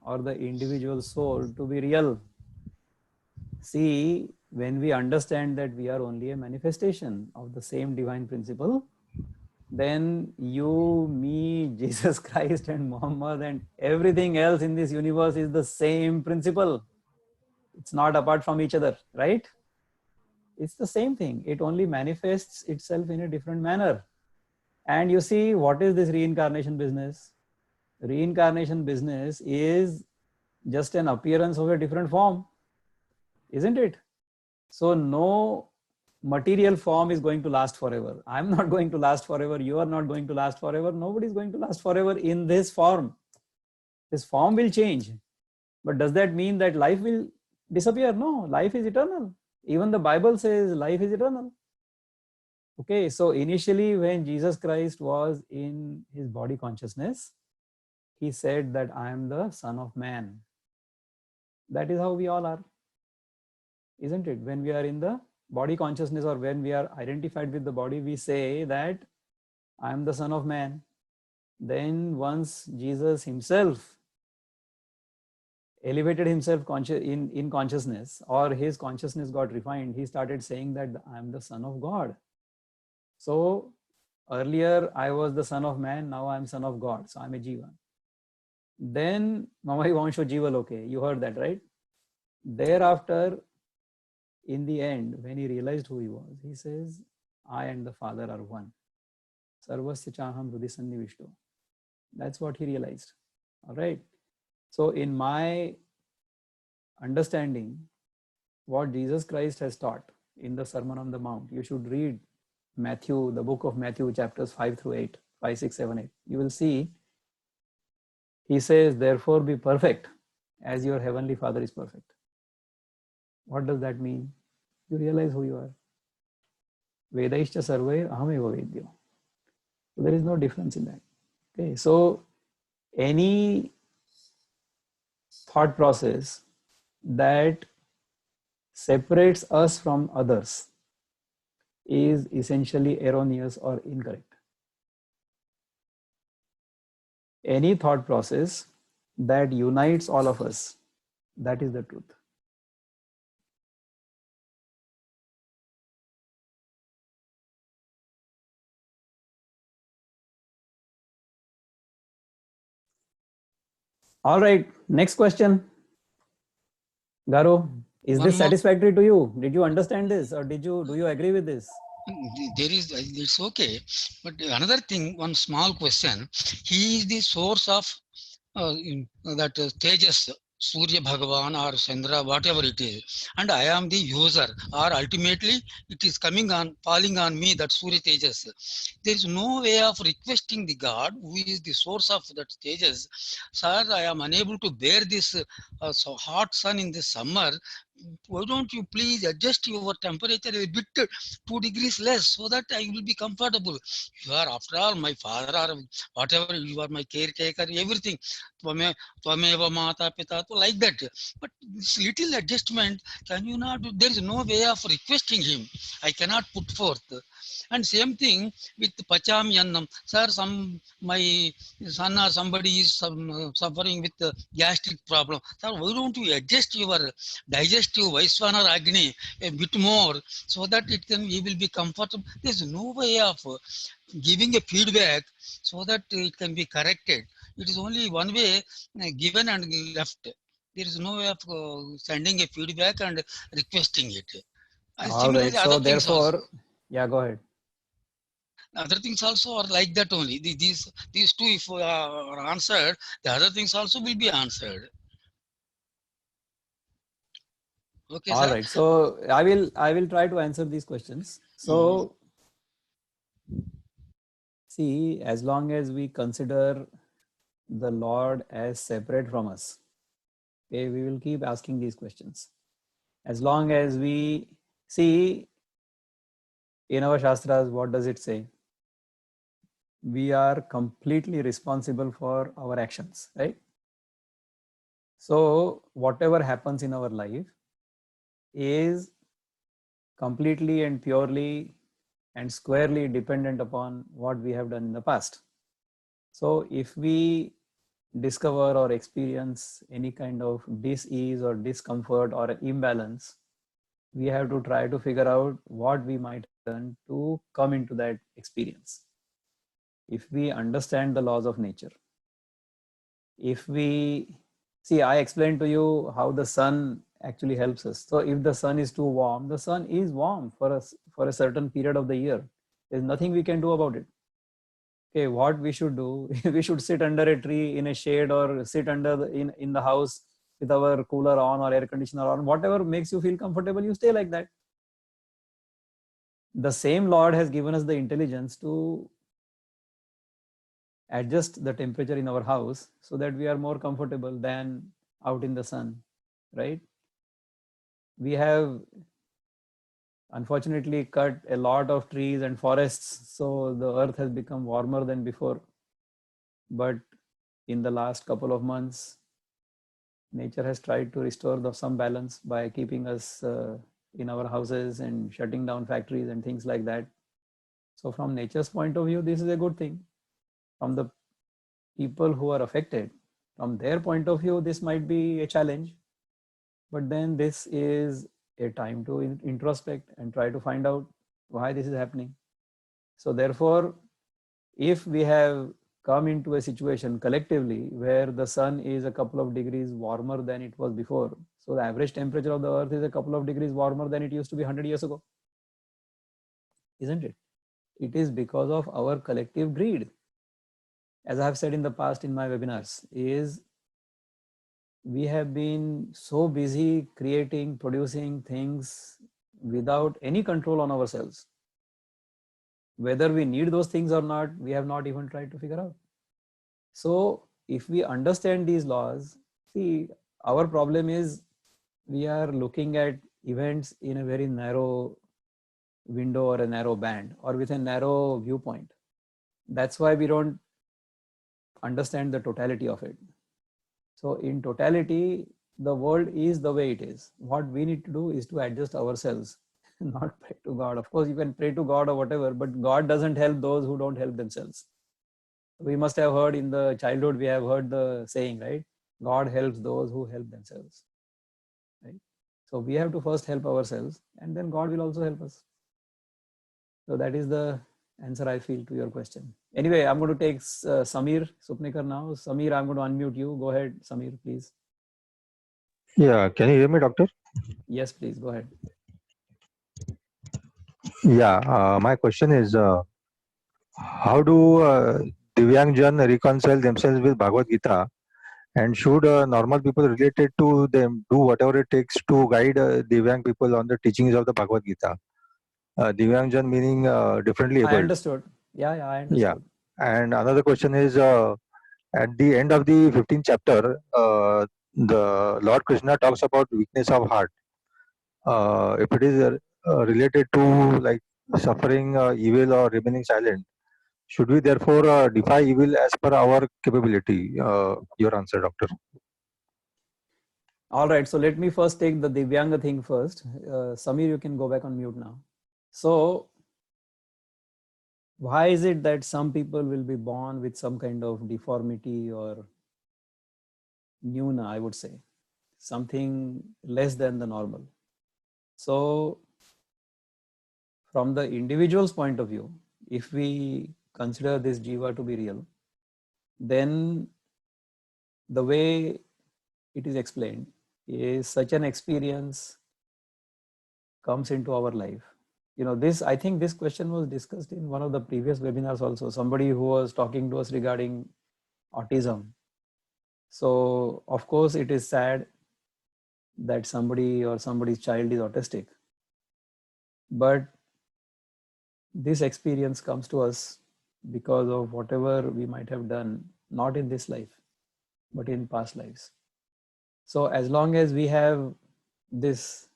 or the individual soul to be real. See, when we understand that we are only a manifestation of the same divine principle, then you, me, Jesus Christ and Muhammad and everything else in this universe is the same principle. It's not apart from each other, right? It's the same thing. It only manifests itself in a different manner. And you see, what is this reincarnation business? Reincarnation business is just an appearance of a different form, isn't it? So no material form is going to last forever. I'm not going to last forever. You are not going to last forever. Nobody is going to last forever in this form. This form will change. But does that mean that life will disappear? No, life is eternal. Even the Bible says life is eternal. Okay, so initially when Jesus Christ was in his body consciousness, he said that I am the Son of Man. That is how we all are, isn't it? When we are in the body consciousness or when we are identified with the body, we say that I am the Son of Man. Then once Jesus himself elevated himself in consciousness, or his consciousness got refined, he started saying that I am the Son of God. So earlier I was the Son of Man, now I am Son of God, so I am a Jiva. Then Mamai Vansho Jiva Loke, you heard that, right? Thereafter, in the end, when he realized who he was, he says, I and the Father are one. Sarvasya Chaham Hrudi Sannivishto. That's what he realized. All right. So in my understanding, what Jesus Christ has taught in the Sermon on the Mount, you should read Matthew, the book of Matthew, chapters 5 through 8, 5, 6, 7, 8. You will see, he says, therefore be perfect as your heavenly Father is perfect. What does that mean? You realize who you are. Vedaishcha sarvair ahameva vedyo. So there is no difference in that. Okay, so any thought process that separates us from others is essentially erroneous or incorrect. Any thought process that unites all of us, that is the truth. All right, next question. Garo, is One this more. satisfactory to you? Did you understand this, or do you agree with this? There is, it's okay. But another thing, one small question. He is the source of that Tejas, Surya Bhagavan or Chandra, whatever it is. And I am the user, or ultimately it is falling on me, that Surya Tejas. There is no way of requesting the God who is the source of that Tejas. Sir, I am unable to bear this so hot sun in the summer. Why don't you please adjust your temperature a bit 2 degrees less so that I will be comfortable. You are, after all, my father or whatever, you are my caretaker, everything. Tvameva mata pita, like that. But this little adjustment, can you not do? There is no way of requesting him. I cannot put forth. And same thing with Pacham Yannam. Sir, my son or somebody is suffering with gastric problem. Sir, why don't you adjust your digestive Vaisvana Agni a bit more so that he will be comfortable? There is no way of giving a feedback so that it can be corrected. It is only one way, given and left. There is no way of sending a feedback and requesting it. And All right, similarly, other so things also. therefore, yeah, go ahead. Other things also are like that only. These two, if are answered, the other things also will be answered. Okay, All sir. right. So I will try to answer these questions. So see, as long as we consider the Lord as separate from us, okay, we will keep asking these questions. As long as we see in our Shastras, what does it say? We are completely responsible for our actions, right? So whatever happens in our life is completely and purely and squarely dependent upon what we have done in the past. So if we discover or experience any kind of dis-ease or discomfort or imbalance, we have to try to figure out what we might have done to come into that experience. If we understand the laws of nature, if we see, I explained to you how the sun actually helps us. So if the sun is too warm, the sun is warm for us for a certain period of the year. There's nothing we can do about it. Okay, what we should do, we should sit under a tree in a shade or sit under in the house with our cooler on or air conditioner on, whatever makes you feel comfortable, you stay like that. The same Lord has given us the intelligence to adjust the temperature in our house so that we are more comfortable than out in the sun, right? We have unfortunately cut a lot of trees and forests, so the earth has become warmer than before. But in the last couple of months, nature has tried to restore some balance by keeping us in our houses and shutting down factories and things like that. So from nature's point of view, this is a good thing. From the people who are affected, from their point of view, this might be a challenge. But then this is a time to introspect and try to find out why this is happening. So therefore, if we have come into a situation collectively where the sun is a couple of degrees warmer than it was before, so the average temperature of the earth is a couple of degrees warmer than it used to be 100 years ago, isn't it? It is because of our collective greed. As I have said in the past in my webinars, is we have been so busy creating, producing things without any control on ourselves. Whether we need those things or not, we have not even tried to figure out. So if we understand these laws, see, our problem is we are looking at events in a very narrow window or a narrow band or with a narrow viewpoint. That's why we don't understand the totality of it. So in totality, the world is the way it is. What we need to do is to adjust ourselves, not pray to God. Of course, you can pray to God or whatever, but God doesn't help those who don't help themselves. We must have heard in the childhood, we have heard the saying, right? God helps those who help themselves, right? So we have to first help ourselves and then God will also help us. So that is the answer I feel to your question. Anyway, I'm going to take Samir Supnikar now. Samir, I'm going to unmute you. Go ahead, Samir, please. Yeah, can you hear me, doctor? Yes, please, go ahead. Yeah, my question is, how do Divyangjan reconcile themselves with Bhagavad Gita, and should normal people related to them do whatever it takes to guide Divyang people on the teachings of the Bhagavad Gita? Divyangjan meaning differently I abled. understood. Yeah, I Yeah, understood. and another question is, at the end of the 15th chapter, the Lord Krishna talks about weakness of heart. If it is related to like suffering evil or remaining silent, should we therefore defy evil as per our capability? Your answer, doctor. All right, so let me first take the Divyanga thing first. Samir, you can go back on mute now. So why is it that some people will be born with some kind of deformity or Nuna, I would say, something less than the normal? So from the individual's point of view, if we consider this jiva to be real, then the way it is explained is such an experience comes into our life. You know, this, I think this question was discussed in one of the previous webinars also, somebody who was talking to us regarding autism. So of course it is sad that somebody or somebody's child is autistic. But this experience comes to us because of whatever we might have done, not in this life, but in past lives. So as long as we have this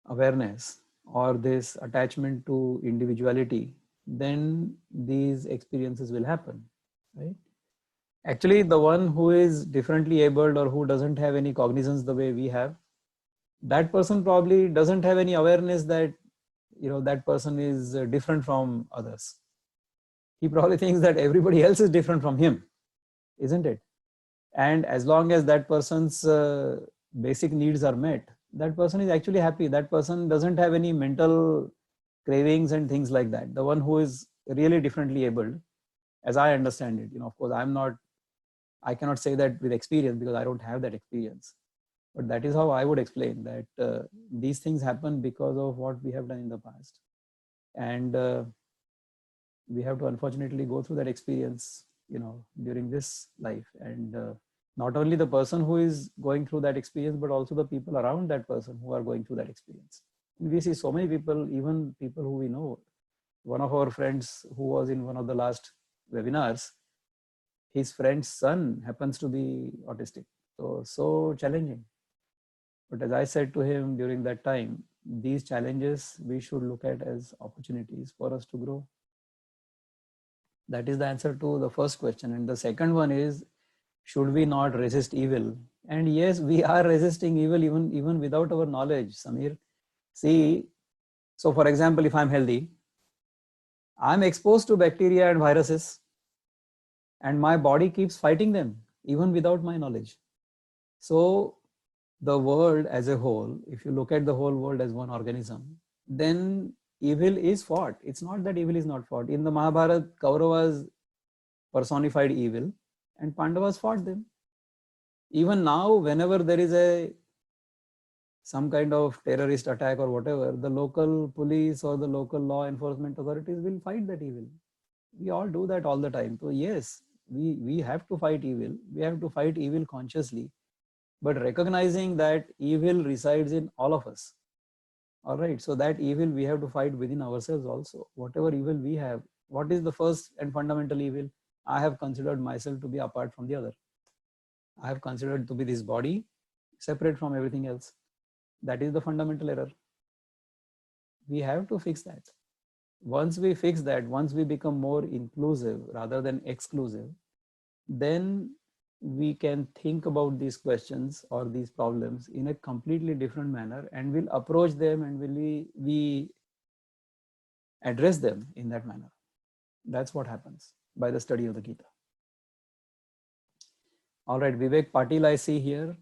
awareness or this attachment to individuality, then these experiences will happen, right? Actually, the one who is differently abled or who doesn't have any cognizance the way we have, that person probably doesn't have any awareness that, you know, that person is different from others. He probably thinks that everybody else is different from him, isn't it? And as long as that person's basic needs are met, that person is actually happy. That person doesn't have any mental cravings and things like that. The one who is really differently abled, as I understand it, you know, of course, I cannot say that with experience because I don't have that experience. But that is how I would explain that these things happen because of what we have done in the past. And we have to unfortunately go through that experience, you know, during this life. And not only the person who is going through that experience, but also the people around that person who are going through that experience. And we see so many people, even people who we know. One of our friends who was in one of the last webinars, his friend's son happens to be autistic. So challenging. But as I said to him during that time, these challenges we should look at as opportunities for us to grow. That is the answer to the first question. And the second one is, should we not resist evil? And yes, we are resisting evil even without our knowledge, Samir. See, so for example, if I'm healthy, I'm exposed to bacteria and viruses, and my body keeps fighting them even without my knowledge. So the world as a whole, if you look at the whole world as one organism, then evil is fought. It's not that evil is not fought. In the Mahabharata, Kauravas personified evil and Pandavas fought them. Even now, whenever there is some kind of terrorist attack or whatever, the local police or the local law enforcement authorities will fight that evil. We all do that all the time. So yes, we have to fight evil. We have to fight evil consciously, but recognizing that evil resides in all of us. All right, so that evil we have to fight within ourselves also. Whatever evil we have, what is the first and fundamental evil? I have considered myself to be apart from the other. I have considered to be this body separate from everything else. That is the fundamental error. We have to fix that. Once we fix that, once we become more inclusive rather than exclusive, then we can think about these questions or these problems in a completely different manner, and we'll approach them and we address them in that manner. That's what happens by the study of the Gita. All right, Vivek Patil, I see here.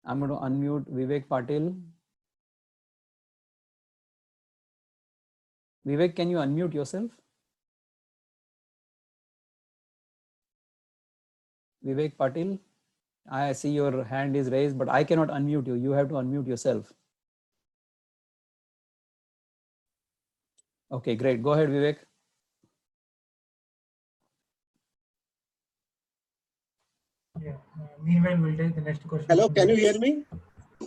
I'm going to unmute Vivek Patil. Vivek, can you unmute yourself? Vivek Patil, I see your hand is raised, but I cannot unmute you. You have to unmute yourself. Okay, great. Go ahead, Vivek. Yeah. Meanwhile, we'll take the next question. Hello, can you hear me?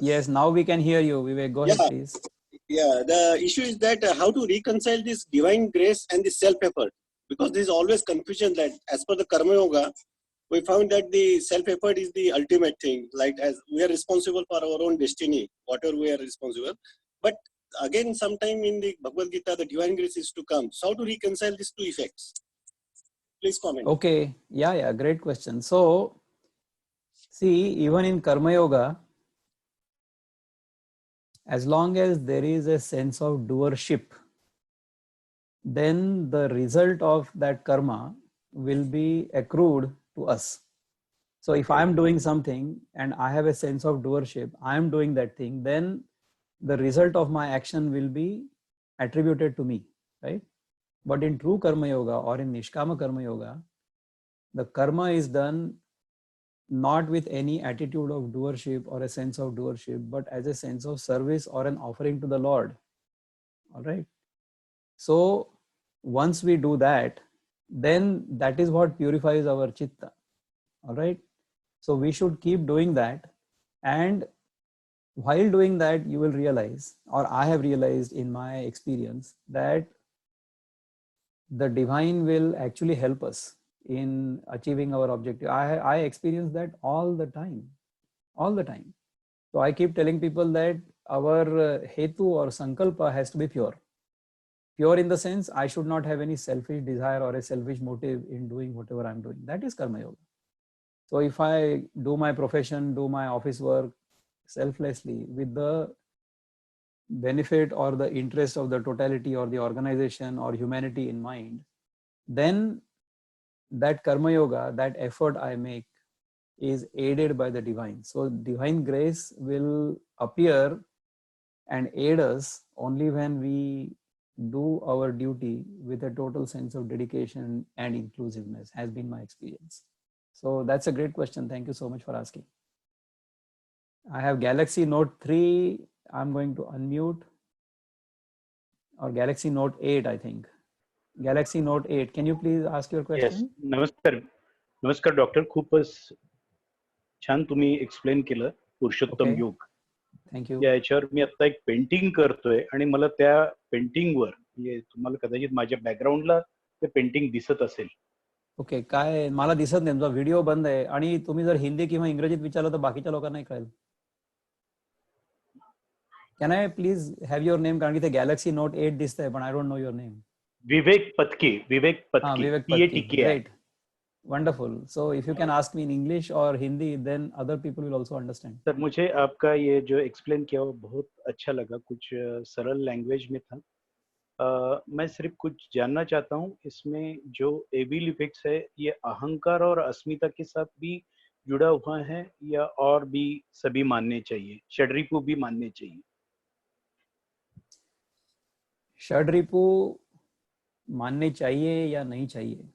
Yes, now we can hear you, Vivek. Go ahead, please. Yeah, the issue is that how to reconcile this divine grace and the self-effort, because there is always confusion that as per the Karma Yoga, we found that the self-effort is the ultimate thing, like as we are responsible for our own destiny, whatever we are responsible. But again, sometime in the Bhagavad Gita, the divine grace is to come. So how to reconcile these two effects? Please comment. Okay, yeah, great question. So, see, even in Karma Yoga, as long as there is a sense of doership, then the result of that karma will be accrued to us. So if I'm doing something and I have a sense of doership, I'm doing that thing, then the result of my action will be attributed to me, right? But in true Karma Yoga or in Nishkama Karma Yoga, the karma is done not with any attitude of doership or a sense of doership, but as a sense of service or an offering to the Lord. All right. So once we do that, then that is what purifies our chitta. All right. So we should keep doing that. And while doing that, you will realize, or I have realized in my experience, that the divine will actually help us in achieving our objective. I experience that all the time. So I keep telling people that our hetu or sankalpa has to be pure. Pure in the sense, I should not have any selfish desire or a selfish motive in doing whatever I'm doing. That is karma yoga. So if I do my profession, do my office work selflessly with the benefit or the interest of the totality or the organization or humanity in mind, then that karma yoga, that effort I make, is aided by the divine. So divine grace will appear and aid us only when we do our duty with a total sense of dedication and inclusiveness, has been my experience. So that's a great question. Thank you so much for asking. I have Galaxy Note 3. I'm going to unmute. Or Galaxy Note 8, I think. Galaxy Note 8. Can you please ask your question? Yes. नमस्कार doctor. खूपच छान तुम्ही explain केलं पुरुषोत्तम योग. Thank you. या याच्यावर मी आता एक पेंटिंग करतोय आणि मला त्या पेंटिंगवर म्हणजे तुम्हाला कदाचित माझ्या बॅकग्राऊंडला ते पेंटिंग दिसत असेल. ओके. काय मला दिसत नाही, तुमचा व्हिडिओ बंद आहे आणि तुम्ही जर हिंदी किंवा इंग्रजीत विचारलं तर बाकीच्या लोकांनाही कळेल. Can I please have your name? कारण की ते गॅलेक्सी नोट 8 दिसतंय पण I don't know your name. Vivek Patke. Vivek Patke. PATK. Great. Wonderful. So if you can ask me in English or Hindi, then other people will also understand. Sir मुझे आपका ये जो explain किया वो बहुत अच्छा लगा. कुछ सरल लैंग्वेज में था. मैं सिर्फ कुछ जानना चाहता हूँ, इसमें जो एविल इफेक्ट्स है ये अहंकार और अस्मिता के साथ भी जुड़ा हुआ है या और भी सभी मानने चाहिए, षड्रिपु भी मानने चाहिए? षड्रिपु मानने चाहिए या नहीं चाहिए?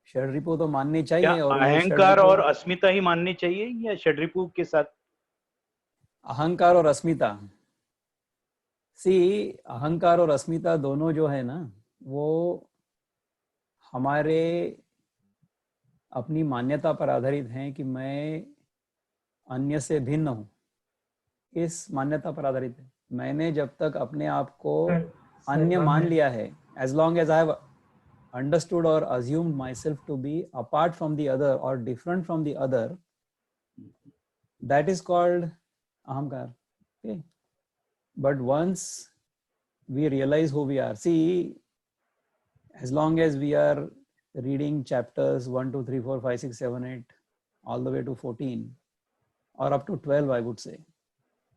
षड्रिपु तो मानने चाहिए. और अहंकार और अस्मिता ही मानने चाहिए या षड्रिपु के साथ? अहंकार और अस्मिता, अहंकार और अस्मिता दोनों जो है ना, वो हमारे अपनी मान्यता पर आधारित हैं कि मैं अन्य से भिन्न हूं. इस मान्यता पर आधारित है. मैंने जब तक अपने आप को अन्य मान लिया है, as long as I have understood or assumed myself to be apart from the other or different from the other, that is called ahamkar. Okay. But once we realize who we are, as long as we are reading chapters 1, 2, 3, 4, 5, 6, 7, 8, all the way to 14 or up to 12, I would say,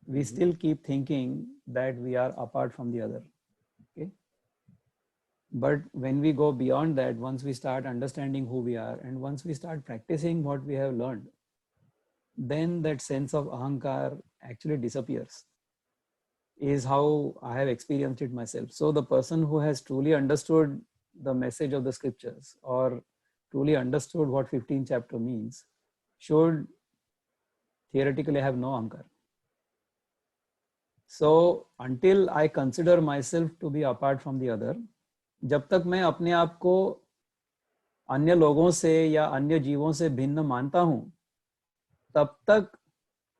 we still keep thinking that we are apart from the other. Okay. But when we go beyond that, once we start understanding who we are and once we start practicing what we have learned, then that sense of ahankar actually disappears, is how I have experienced it myself. So the person who has truly understood the message of the scriptures or truly understood what 15th chapter means should theoretically have no ahankar. So until I consider myself to be apart from the other, जब तक मैं अपने आप को अन्य लोगों से या अन्य जीवों से भिन्न मानता हूं, तब तक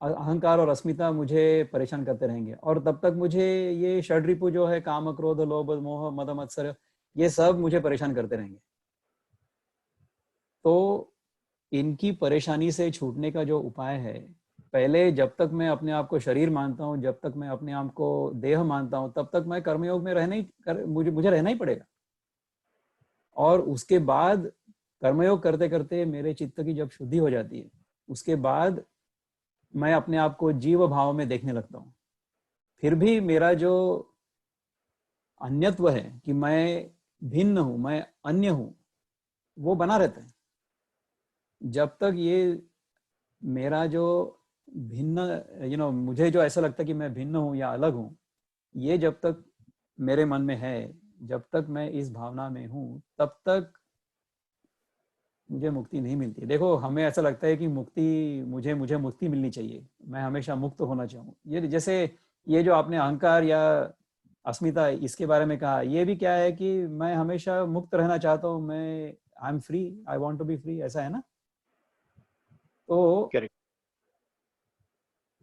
अहंकार और अस्मिता मुझे परेशान करते रहेंगे और तब तक मुझे ये षड्रिपु जो है, काम, क्रोध, लोभ, मोह, मद, मत्सर, ये सब मुझे परेशान करते रहेंगे. तो इनकी परेशानी से छूटने का जो उपाय है, पहले जब तक मैं अपने आप को शरीर मानता हूं, जब तक मैं अपने आप को देह मानता हूं, तब तक मैं कर्मयोग में मुझे रहना ही पड़ेगा. और उसके बाद कर्मयोग करते करते मेरे चित्त की जब शुद्धि हो जाती है, उसके बाद मैं अपने आप को जीव भाव में देखने लगता हूं. फिर भी मेरा जो अन्यत्व है कि मैं भिन्न हूं, मैं अन्य हूं, वो बना रहता है. जब तक ये मेरा जो भिन्न, मुझे जो ऐसा लगता है कि मैं भिन्न हूं या अलग हूं, ये जब तक मेरे मन में है, जब तक मैं इस भावना में हूं, तब तक मुझे मुक्ति नहीं मिलती. देखो, हमें ऐसा लगता है कि मुझे मुक्ति मिलनी चाहिए, मैं हमेशा मुक्त होना चाहूँ. ये जैसे ये जो आपने अहंकार या अस्मिता इसके बारे में कहा, ये भी क्या है कि मैं हमेशा मुक्त रहना चाहता हूँ, मैं I am free, I want to be free, ऐसा है ना. तो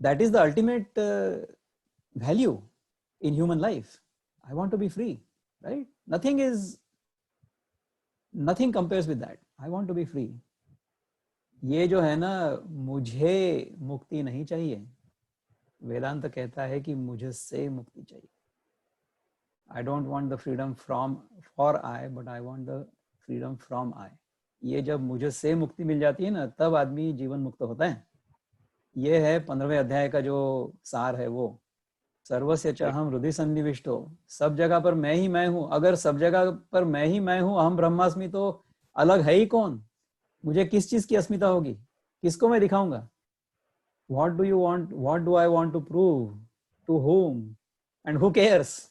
that is the ultimate value in human life. I want to be free, right? Nothing compares with that. I want to be free. ये जो है ना, मुझे मुक्ति नहीं चाहिए. वेदांत कहता है कि मुझसे मुक्ति चाहिए. I don't want the freedom for I, but I want the freedom from I. ये जब मुझसे मुक्ति मिल जाती है ना, तब आदमी जीवन मुक्त होता है. ये है 15वें अध्याय का जो सार है वो. सर्वस्य चाहम हृदय सन्निविष्टो. सब जगह पर मैं ही मैं हूं. अगर सब जगह पर मैं ही मैं हूं, अहम ब्रह्मास्मि, तो अलग है ही कौन? मुझे किस चीज की अस्मिता होगी? किसको मैं दिखाऊंगा? What do you want? What do I want to prove? To whom? And who cares?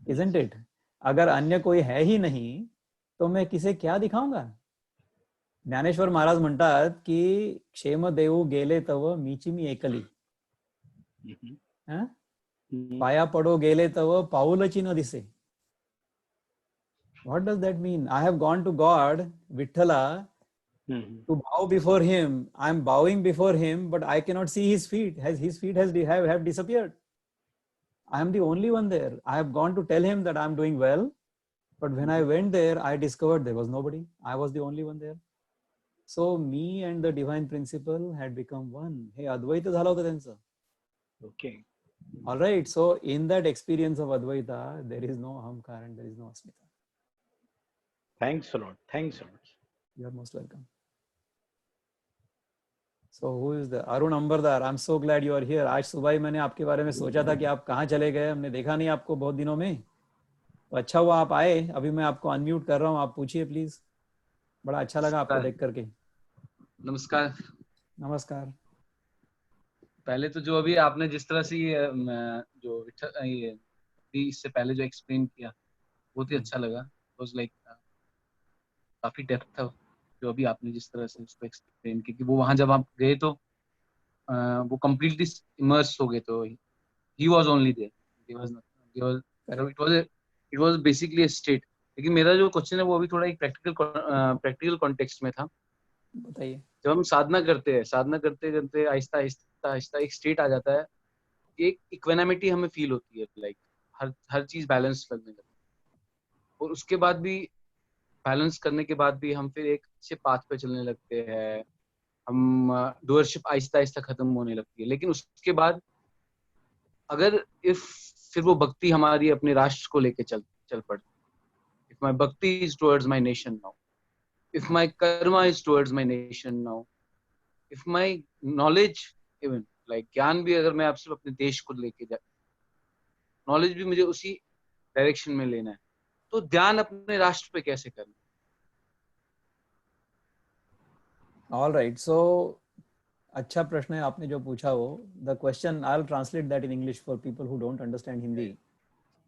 Isn't it? अगर अन्य कोई है ही नहीं तो मैं किसे क्या दिखाऊंगा? ज्ञानेश्वर महाराज म्हणतात की क्षेम देऊ गेले तव मीची मी एकली. पाया पडो गेले तव पाऊलची न दिसे. What does that mean? I have gone to God, Vithala, to bow before him. I am bowing before him, but I cannot see his feet. His feet have disappeared. I am the only one there. I have gone to tell him that I am doing well, but when I went there, I discovered there was nobody. I was the only one there. So me and the divine principle had become one. Hey, Advaita झाला होता त्यांचा. Okay. All right. So in that experience of Advaita, there is no ahamkar and there is no asmita. Thanks a lot. Thanks a lot. You are most welcome. So who is the Arun Ambardar? I'm so glad you are here. आज सुबह ही मैंने आपके बारे में सोचा था कि आप कहाँ चले गए. हमने देखा नहीं आपको बहुत दिनों में. तो अच्छा हुआ आप आए. अभी मैं आपको अनम्यूट कर रहा हूँ. आप पूछिए प्लीज. बड़ा अच्छा लगा आपको देख करके. नमस्कार. नमस्कार. पहले तो जो अभी आपने जिस तरह से जो इससे पहले जो एक्सप्लेन किया बहुत ही अच्छा लगा. वाज लाइक काफी डेप्थ था जो अभी आपने जिस तरह से उसको एक्सप्लेन किया कि वो वहां जब आप गए तो वो कंप्लीटली इमर्स हो गए. तो he was only there. It was basically a state. लेकिन मेरा जो क्वेश्चन है वो अभी थोड़ा एक प्रैक्टिकल कॉन्टेक्स्ट में था. बताइए. जब हम साधना करते करते आहिस्ता आहिस्ता एक स्टेट आ जाता है. एक इक्वेनिमिटी हमें फील होती है. लाइक हर चीज बैलेंस लगने लगती है. और उसके बाद भी बैलेंस करने के बाद भी हम फिर एक अच्छे पाथ पे चलने लगते हैं. हम डूअरशिप आहिस्ता आहिस्ता खत्म होने लगती है. लेकिन उसके बाद अगर फिर वो भक्ति हमारी अपने राष्ट्र को लेके चल पड़ती. इफ माय भक्ति is towards my nation now, if my Karma is towards my nation now, if my knowledge even like ज्ञान भी अगर मैं आप सिर्फ अपने देश को लेके जाए, नॉलेज भी मुझे उसी डायरेक्शन में लेना है, तो ध्यान अपने राष्ट्र पे कैसे करना? All right. So अच्छा प्रश्न है आपने जो पूछा वो. The question, I'll translate that in English for people who don't understand Hindi.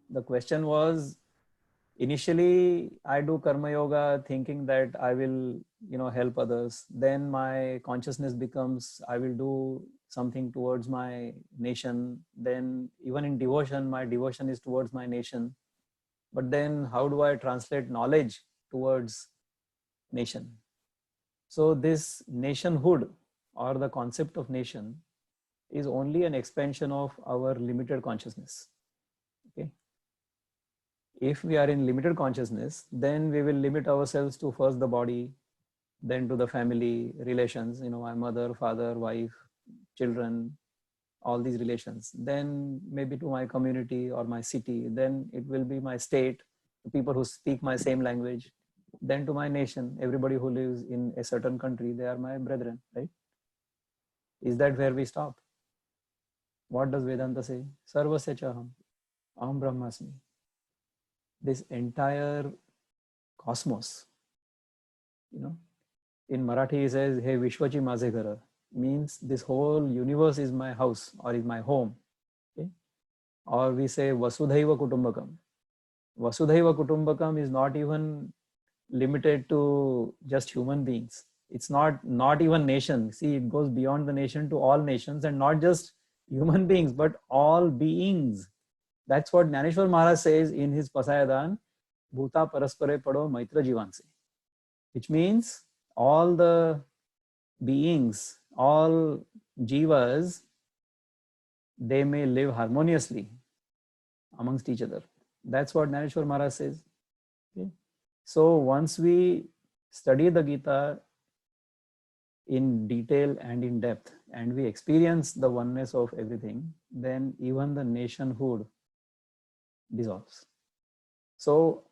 The question was, initially I do karma yoga thinking that I will, help others. Then my consciousness becomes I will do something towards my nation. Then even in devotion, my devotion is towards my nation. But then how do I translate knowledge towards nation? So this nationhood or the concept of nation is only an expansion of our limited consciousness. Okay. If we are in limited consciousness, then we will limit ourselves to first the body, then to the family relations, my mother, father, wife, children, all these relations. Then maybe to my community or my city. Then it will be my state, the people who speak my same language. Then to my nation, everybody who lives in a certain country, they are my brethren, right? Is that where we stop? What does Vedanta say? Sarvasya chaham, aham brahmasmi. This entire cosmos, in Marathi it says, hey Vishwachi maze ghar, means this whole universe is my house or is my home. Okay? Or we say Vasudhaiva Kutumbakam. Vasudhaiva Kutumbakam is not even limited to just human beings. It's not even nation. See, it goes beyond the nation to all nations, and not just human beings, but all beings. That's what Jnaneshwar Maharaj says in his Pasayadan, Bhuta Paraspare Pado Maitra Jivanse, which means all the beings all jivas, they may live harmoniously amongst each other. That's what Naneshwar Maharaj says. Okay? So once we study the Gita in detail and in depth, and we experience the oneness of everything, then even the nationhood dissolves. So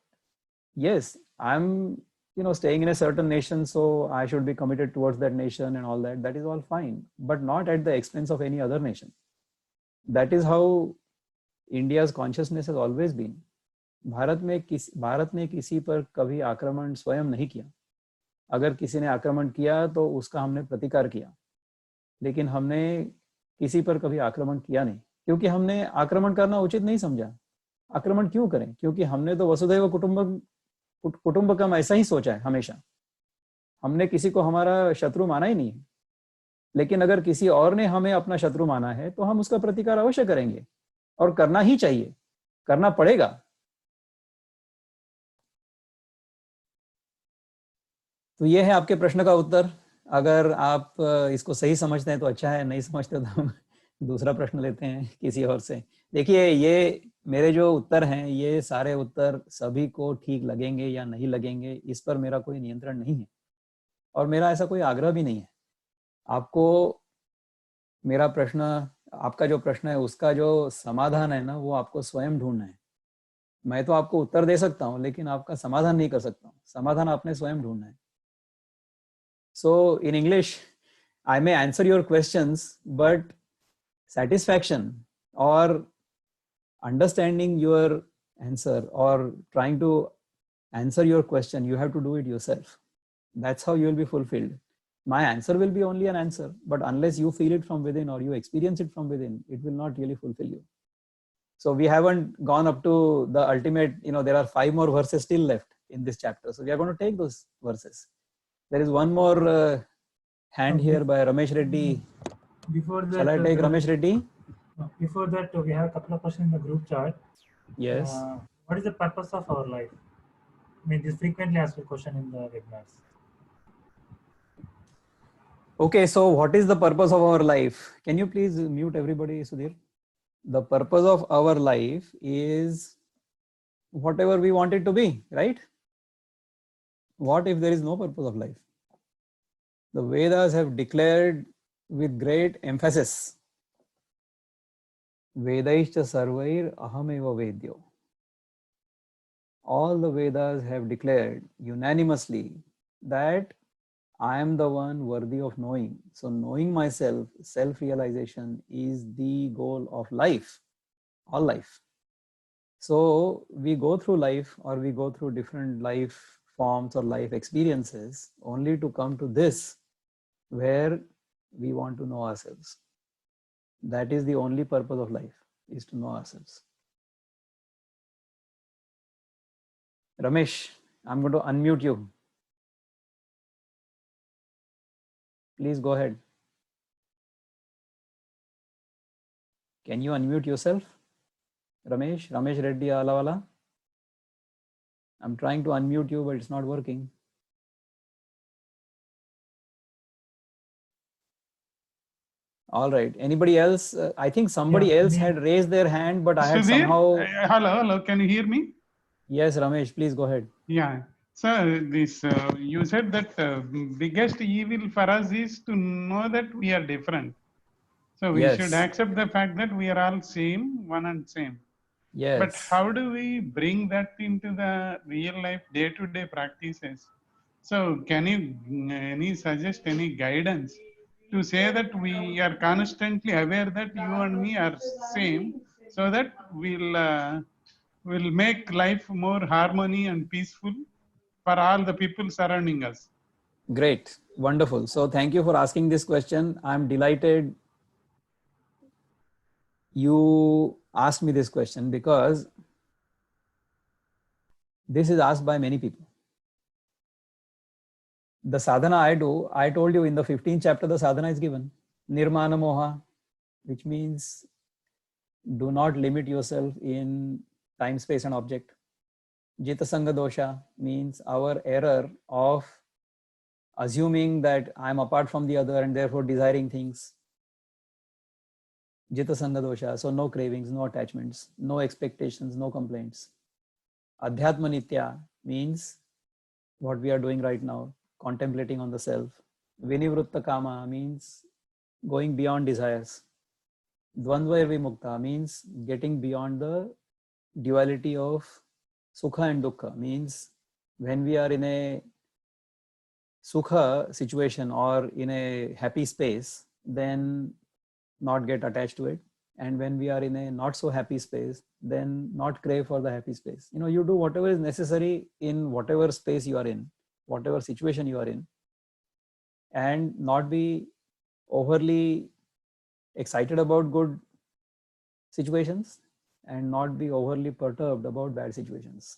yes, I'm staying in a certain nation, so I should be committed towards that nation and all that. That is all fine, but not at the expense of any other nation. That is how India's consciousness has always been. Bharat ने किसी पर कभी आक्रमण स्वयं नहीं किया. अगर किसी ने आक्रमण किया तो उसका हमने प्रतिकार किया, लेकिन हमने किसी पर कभी आक्रमण किया नहीं, क्योंकि हमने आक्रमण करना उचित नहीं समझा. आक्रमण क्यों करें? क्योंकि हमने तो वसुधैव कुटुंबकम ऐसा ही सोचा है हमेशा. हमने किसी को हमारा शत्रु माना ही नहीं है. लेकिन अगर किसी और ने हमें अपना शत्रु माना है तो हम उसका प्रतिकार अवश्य करेंगे, और करना ही चाहिए, करना पड़ेगा. तो ये है आपके प्रश्न का उत्तर. अगर आप इसको सही समझते हैं तो अच्छा है, नहीं समझते तो हम दूसरा प्रश्न लेते हैं किसी और से. देखिए, ये मेरे जो उत्तर हैं, ये सारे उत्तर सभी को ठीक लगेंगे या नहीं लगेंगे, इस पर मेरा कोई नियंत्रण नहीं है, और मेरा ऐसा कोई आग्रह भी नहीं है. आपको मेरा प्रश्न, आपका जो प्रश्न है, उसका जो समाधान है ना, वो आपको स्वयं ढूंढना है. मैं तो आपको उत्तर दे सकता हूँ, लेकिन आपका समाधान नहीं कर सकता हूँ. समाधान आपने स्वयं ढूंढना है. So in English, I may answer your questions, but satisfaction or understanding your answer or trying to answer your question, you have to do it yourself. That's how you will be fulfilled. My answer will be only an answer, but unless you feel it from within or you experience it from within, it will not really fulfill you. So we haven't gone up to the ultimate, there are 5 more verses still left in this chapter. So we are going to take those verses. There is one more hand here by Ramesh Reddy. Before that, shall I take Ramesh Reddy? Before that, we have a couple of questions in the group chat. Yes. What is the purpose of our life? I mean, this frequently asked question in the webinars. Okay, so what is the purpose of our life? Can you please mute everybody, Sudhir? The purpose of our life is whatever we want it to be, right? What if there is no purpose of life? The Vedas have declared with great emphasis, Vedaishcha sarvair ahameva vedyo. All the Vedas have declared unanimously that I am the one worthy of knowing. So knowing myself, self-realization is the goal of life, all life. So we go through life, or we go through different life forms or life experiences only to come to this where we want to know ourselves. That is the only purpose of life, is to know ourselves. Ramesh, I'm going to unmute you. Please go ahead. Can you unmute yourself? Ramesh Reddy Alawala. I'm trying to unmute you, but it's not working. All right. Anybody else? I think somebody else had raised their hand, but I had Sudhir, somehow... Hello. Can you hear me? Yes, Ramesh, please go ahead. Yeah. So this you said that biggest evil for us is to know that we are different. So we should accept the fact that we are all same, one and same. Yes. But how do we bring that into the real life, day-to-day practices? So can you suggest any guidance to say that we are constantly aware that you and me are same, so that we'll make life more harmony and peaceful for all the people surrounding us? Great. Wonderful. So thank you for asking this question. I'm delighted you asked me this question, because this is asked by many people. The sadhana I do, I told you in the 15th chapter, the sadhana is given. Nirmana moha, which means do not limit yourself in time, space and object. Jita sanga dosha means our error of assuming that I'm apart from the other and therefore desiring things. Jita Sangha dosha, so no cravings, no attachments, no expectations, no complaints. Adhyatma Nitya means what we are doing right now, contemplating on the self. Vinivritta Kama means going beyond desires. Dvandva Vimukta means getting beyond the duality of Sukha and Dukkha, means when we are in a Sukha situation or in a happy space, then not get attached to it. And when we are in a not so happy space, then not crave for the happy space. You know, you do whatever is necessary in whatever space you are in, whatever situation you are in, and not be overly excited about good situations and not be overly perturbed about bad situations.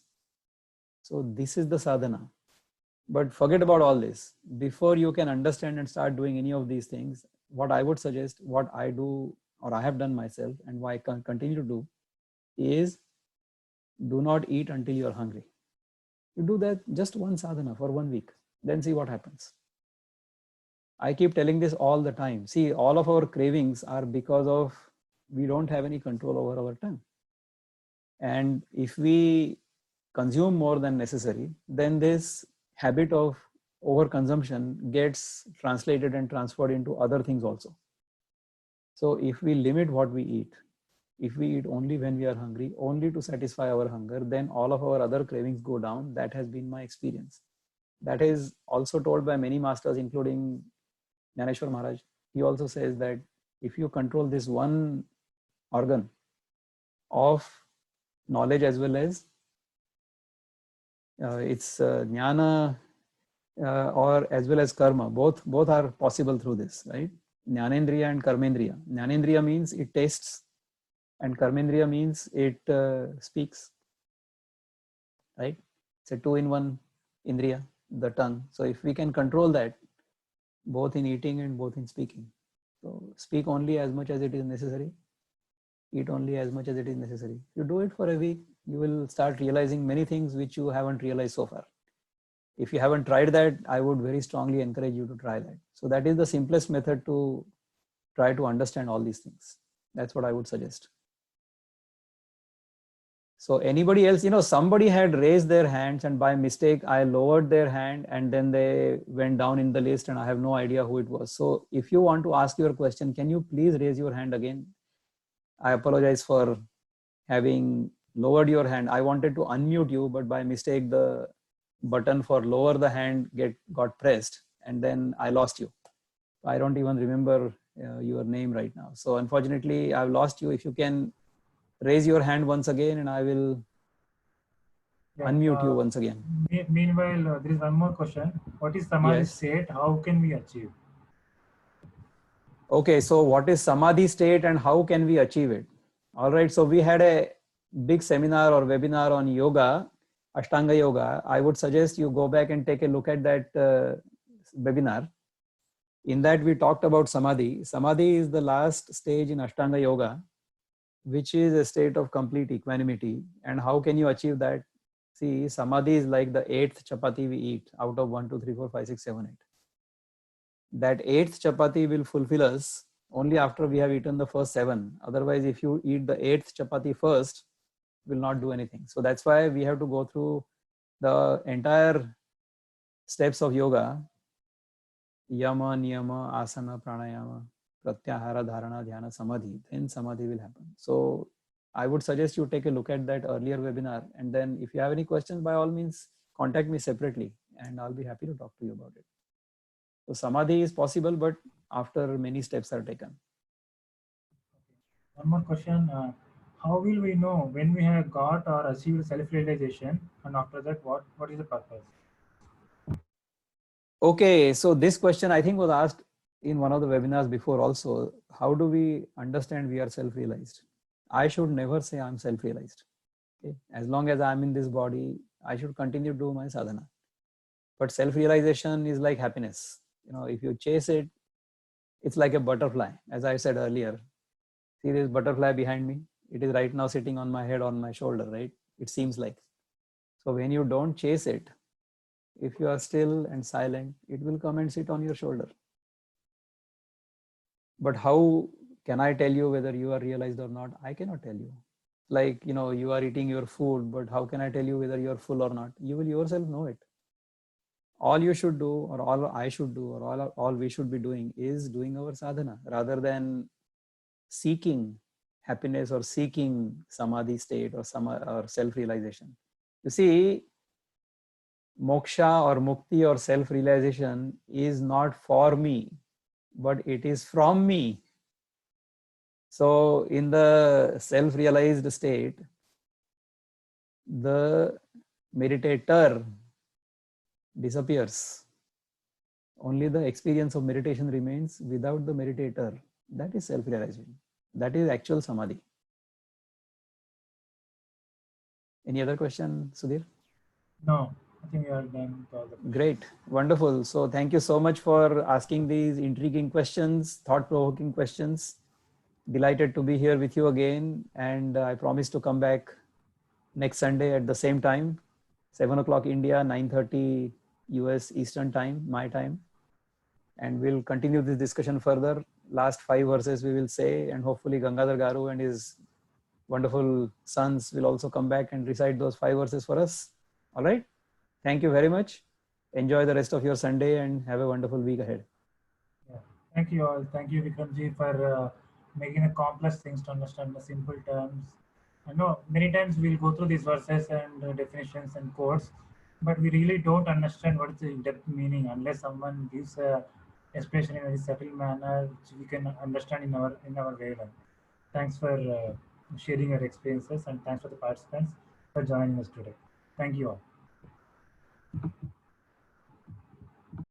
So this is the sadhana. But forget about all this. Before you can understand and start doing any of these things, what I would suggest, what I do or I have done myself and why I can continue to do is do not eat until you are hungry. You do that just one sadhana for 1 week, then see what happens. I keep telling this all the time. See, all of our cravings are because of we don't have any control over our tongue. And if we consume more than necessary, then this habit of overconsumption gets translated and transferred into other things also. So if we limit what we eat, if we eat only when we are hungry, only to satisfy our hunger, then all of our other cravings go down. That has been my experience. That is also told by many masters, including Jnaneshwar Maharaj. He also says that if you control this one organ of knowledge as well as it's jnana or as well as karma, both are possible through this, right? Jnanendriya and Karmendriya. Jnanendriya means it tastes and Karmendriya means it speaks, right? It's a 2-in-1 indriya, the tongue. So if we can control that, both in eating and both in speaking. So speak only as much as it is necessary, eat only as much as it is necessary. If you do it for a week, you will start realizing many things which you haven't realized so far. If you haven't tried that, I would very strongly encourage you to try that. So that is the simplest method to try to understand all these things. That's what I would suggest. So anybody else, you know, somebody had raised their hands and by mistake, I lowered their hand and then they went down in the list and I have no idea who it was. So if you want to ask your question, can you please raise your hand again? I apologize for having lowered your hand. I wanted to unmute you, but by mistake, the button for lower the hand got pressed and then I lost you. I don't even remember your name right now. So unfortunately, I've lost you. If you can raise your hand once again and I will unmute you once again. Meanwhile, there is one more question. What is Samadhi state? How can we achieve? Okay, so what is Samadhi state and how can we achieve it? All right, so we had a big seminar or webinar on yoga, Ashtanga Yoga. I would suggest you go back and take a look at that webinar. In that we talked about Samadhi. Samadhi is the last stage in Ashtanga Yoga, which is a state of complete equanimity. And how can you achieve that? See, Samadhi is like the 8th chapati we eat out of 1, 2, 3, 4, 5, 6, 7, 8. That 8th chapati will fulfill us only after we have eaten the first 7. Otherwise, if you eat the 8th chapati first, will not do anything. So that's why we have to go through the entire steps of yoga: yama, niyama, asana, pranayama, pratyahara, dharana, dhyana, samadhi. Then samadhi will happen. So I would suggest you take a look at that earlier webinar, and then if you have any questions, by all means contact me separately and I'll be happy to talk to you about it. So samadhi is possible, but after many steps are taken. One more question. How will we know when we have got or achieved self-realization, and after that, what is the purpose? Okay, so this question I think was asked in one of the webinars before also. How do we understand we are self-realized? I should never say I'm self-realized. Okay? As long as I'm in this body, I should continue to do my sadhana. But self-realization is like happiness. You know, if you chase it, it's like a butterfly. As I said earlier, see this butterfly behind me? It is right now sitting on my head, on my shoulder, right? It seems like. So when you don't chase it, if you are still and silent, it will come and sit on your shoulder. But how can I tell you whether you are realized or not? I cannot tell you. Like, you know, you are eating your food, but how can I tell you whether you are full or not? You will yourself know it. All you should do, or all I should do, or all we should be doing is doing our sadhana rather than seeking happiness or seeking samadhi state or self-realization. You see, moksha or mukti or self-realization is not for me, but it is from me. So in the self-realized state, the meditator disappears. Only the experience of meditation remains without the meditator. That is self-realization. That is actual samadhi. Any other question, Sudhir? No, I think we are done with all the questions. Great, wonderful. So thank you so much for asking these intriguing questions, thought-provoking questions. Delighted to be here with you again, and I promise to come back next Sunday at the same time, 7 o'clock India, 9:30 US Eastern Time, my time. And we'll continue this discussion further. Last 5 verses we will say, and hopefully Gangadhar Garu and his wonderful sons will also come back and recite those 5 verses for us. All right. Thank you very much. Enjoy the rest of your Sunday and have a wonderful week ahead. Yeah. Thank you all. Thank you, Vikramji, for making the complex things to understand in the simple terms. I know many times we'll go through these verses and definitions and quotes, but we really don't understand what is the in-depth meaning unless someone gives a explanation in a very subtle manner which we can understand in our wavelength. Thanks for sharing your experiences, and thanks for the participants for joining us today. Thank you all.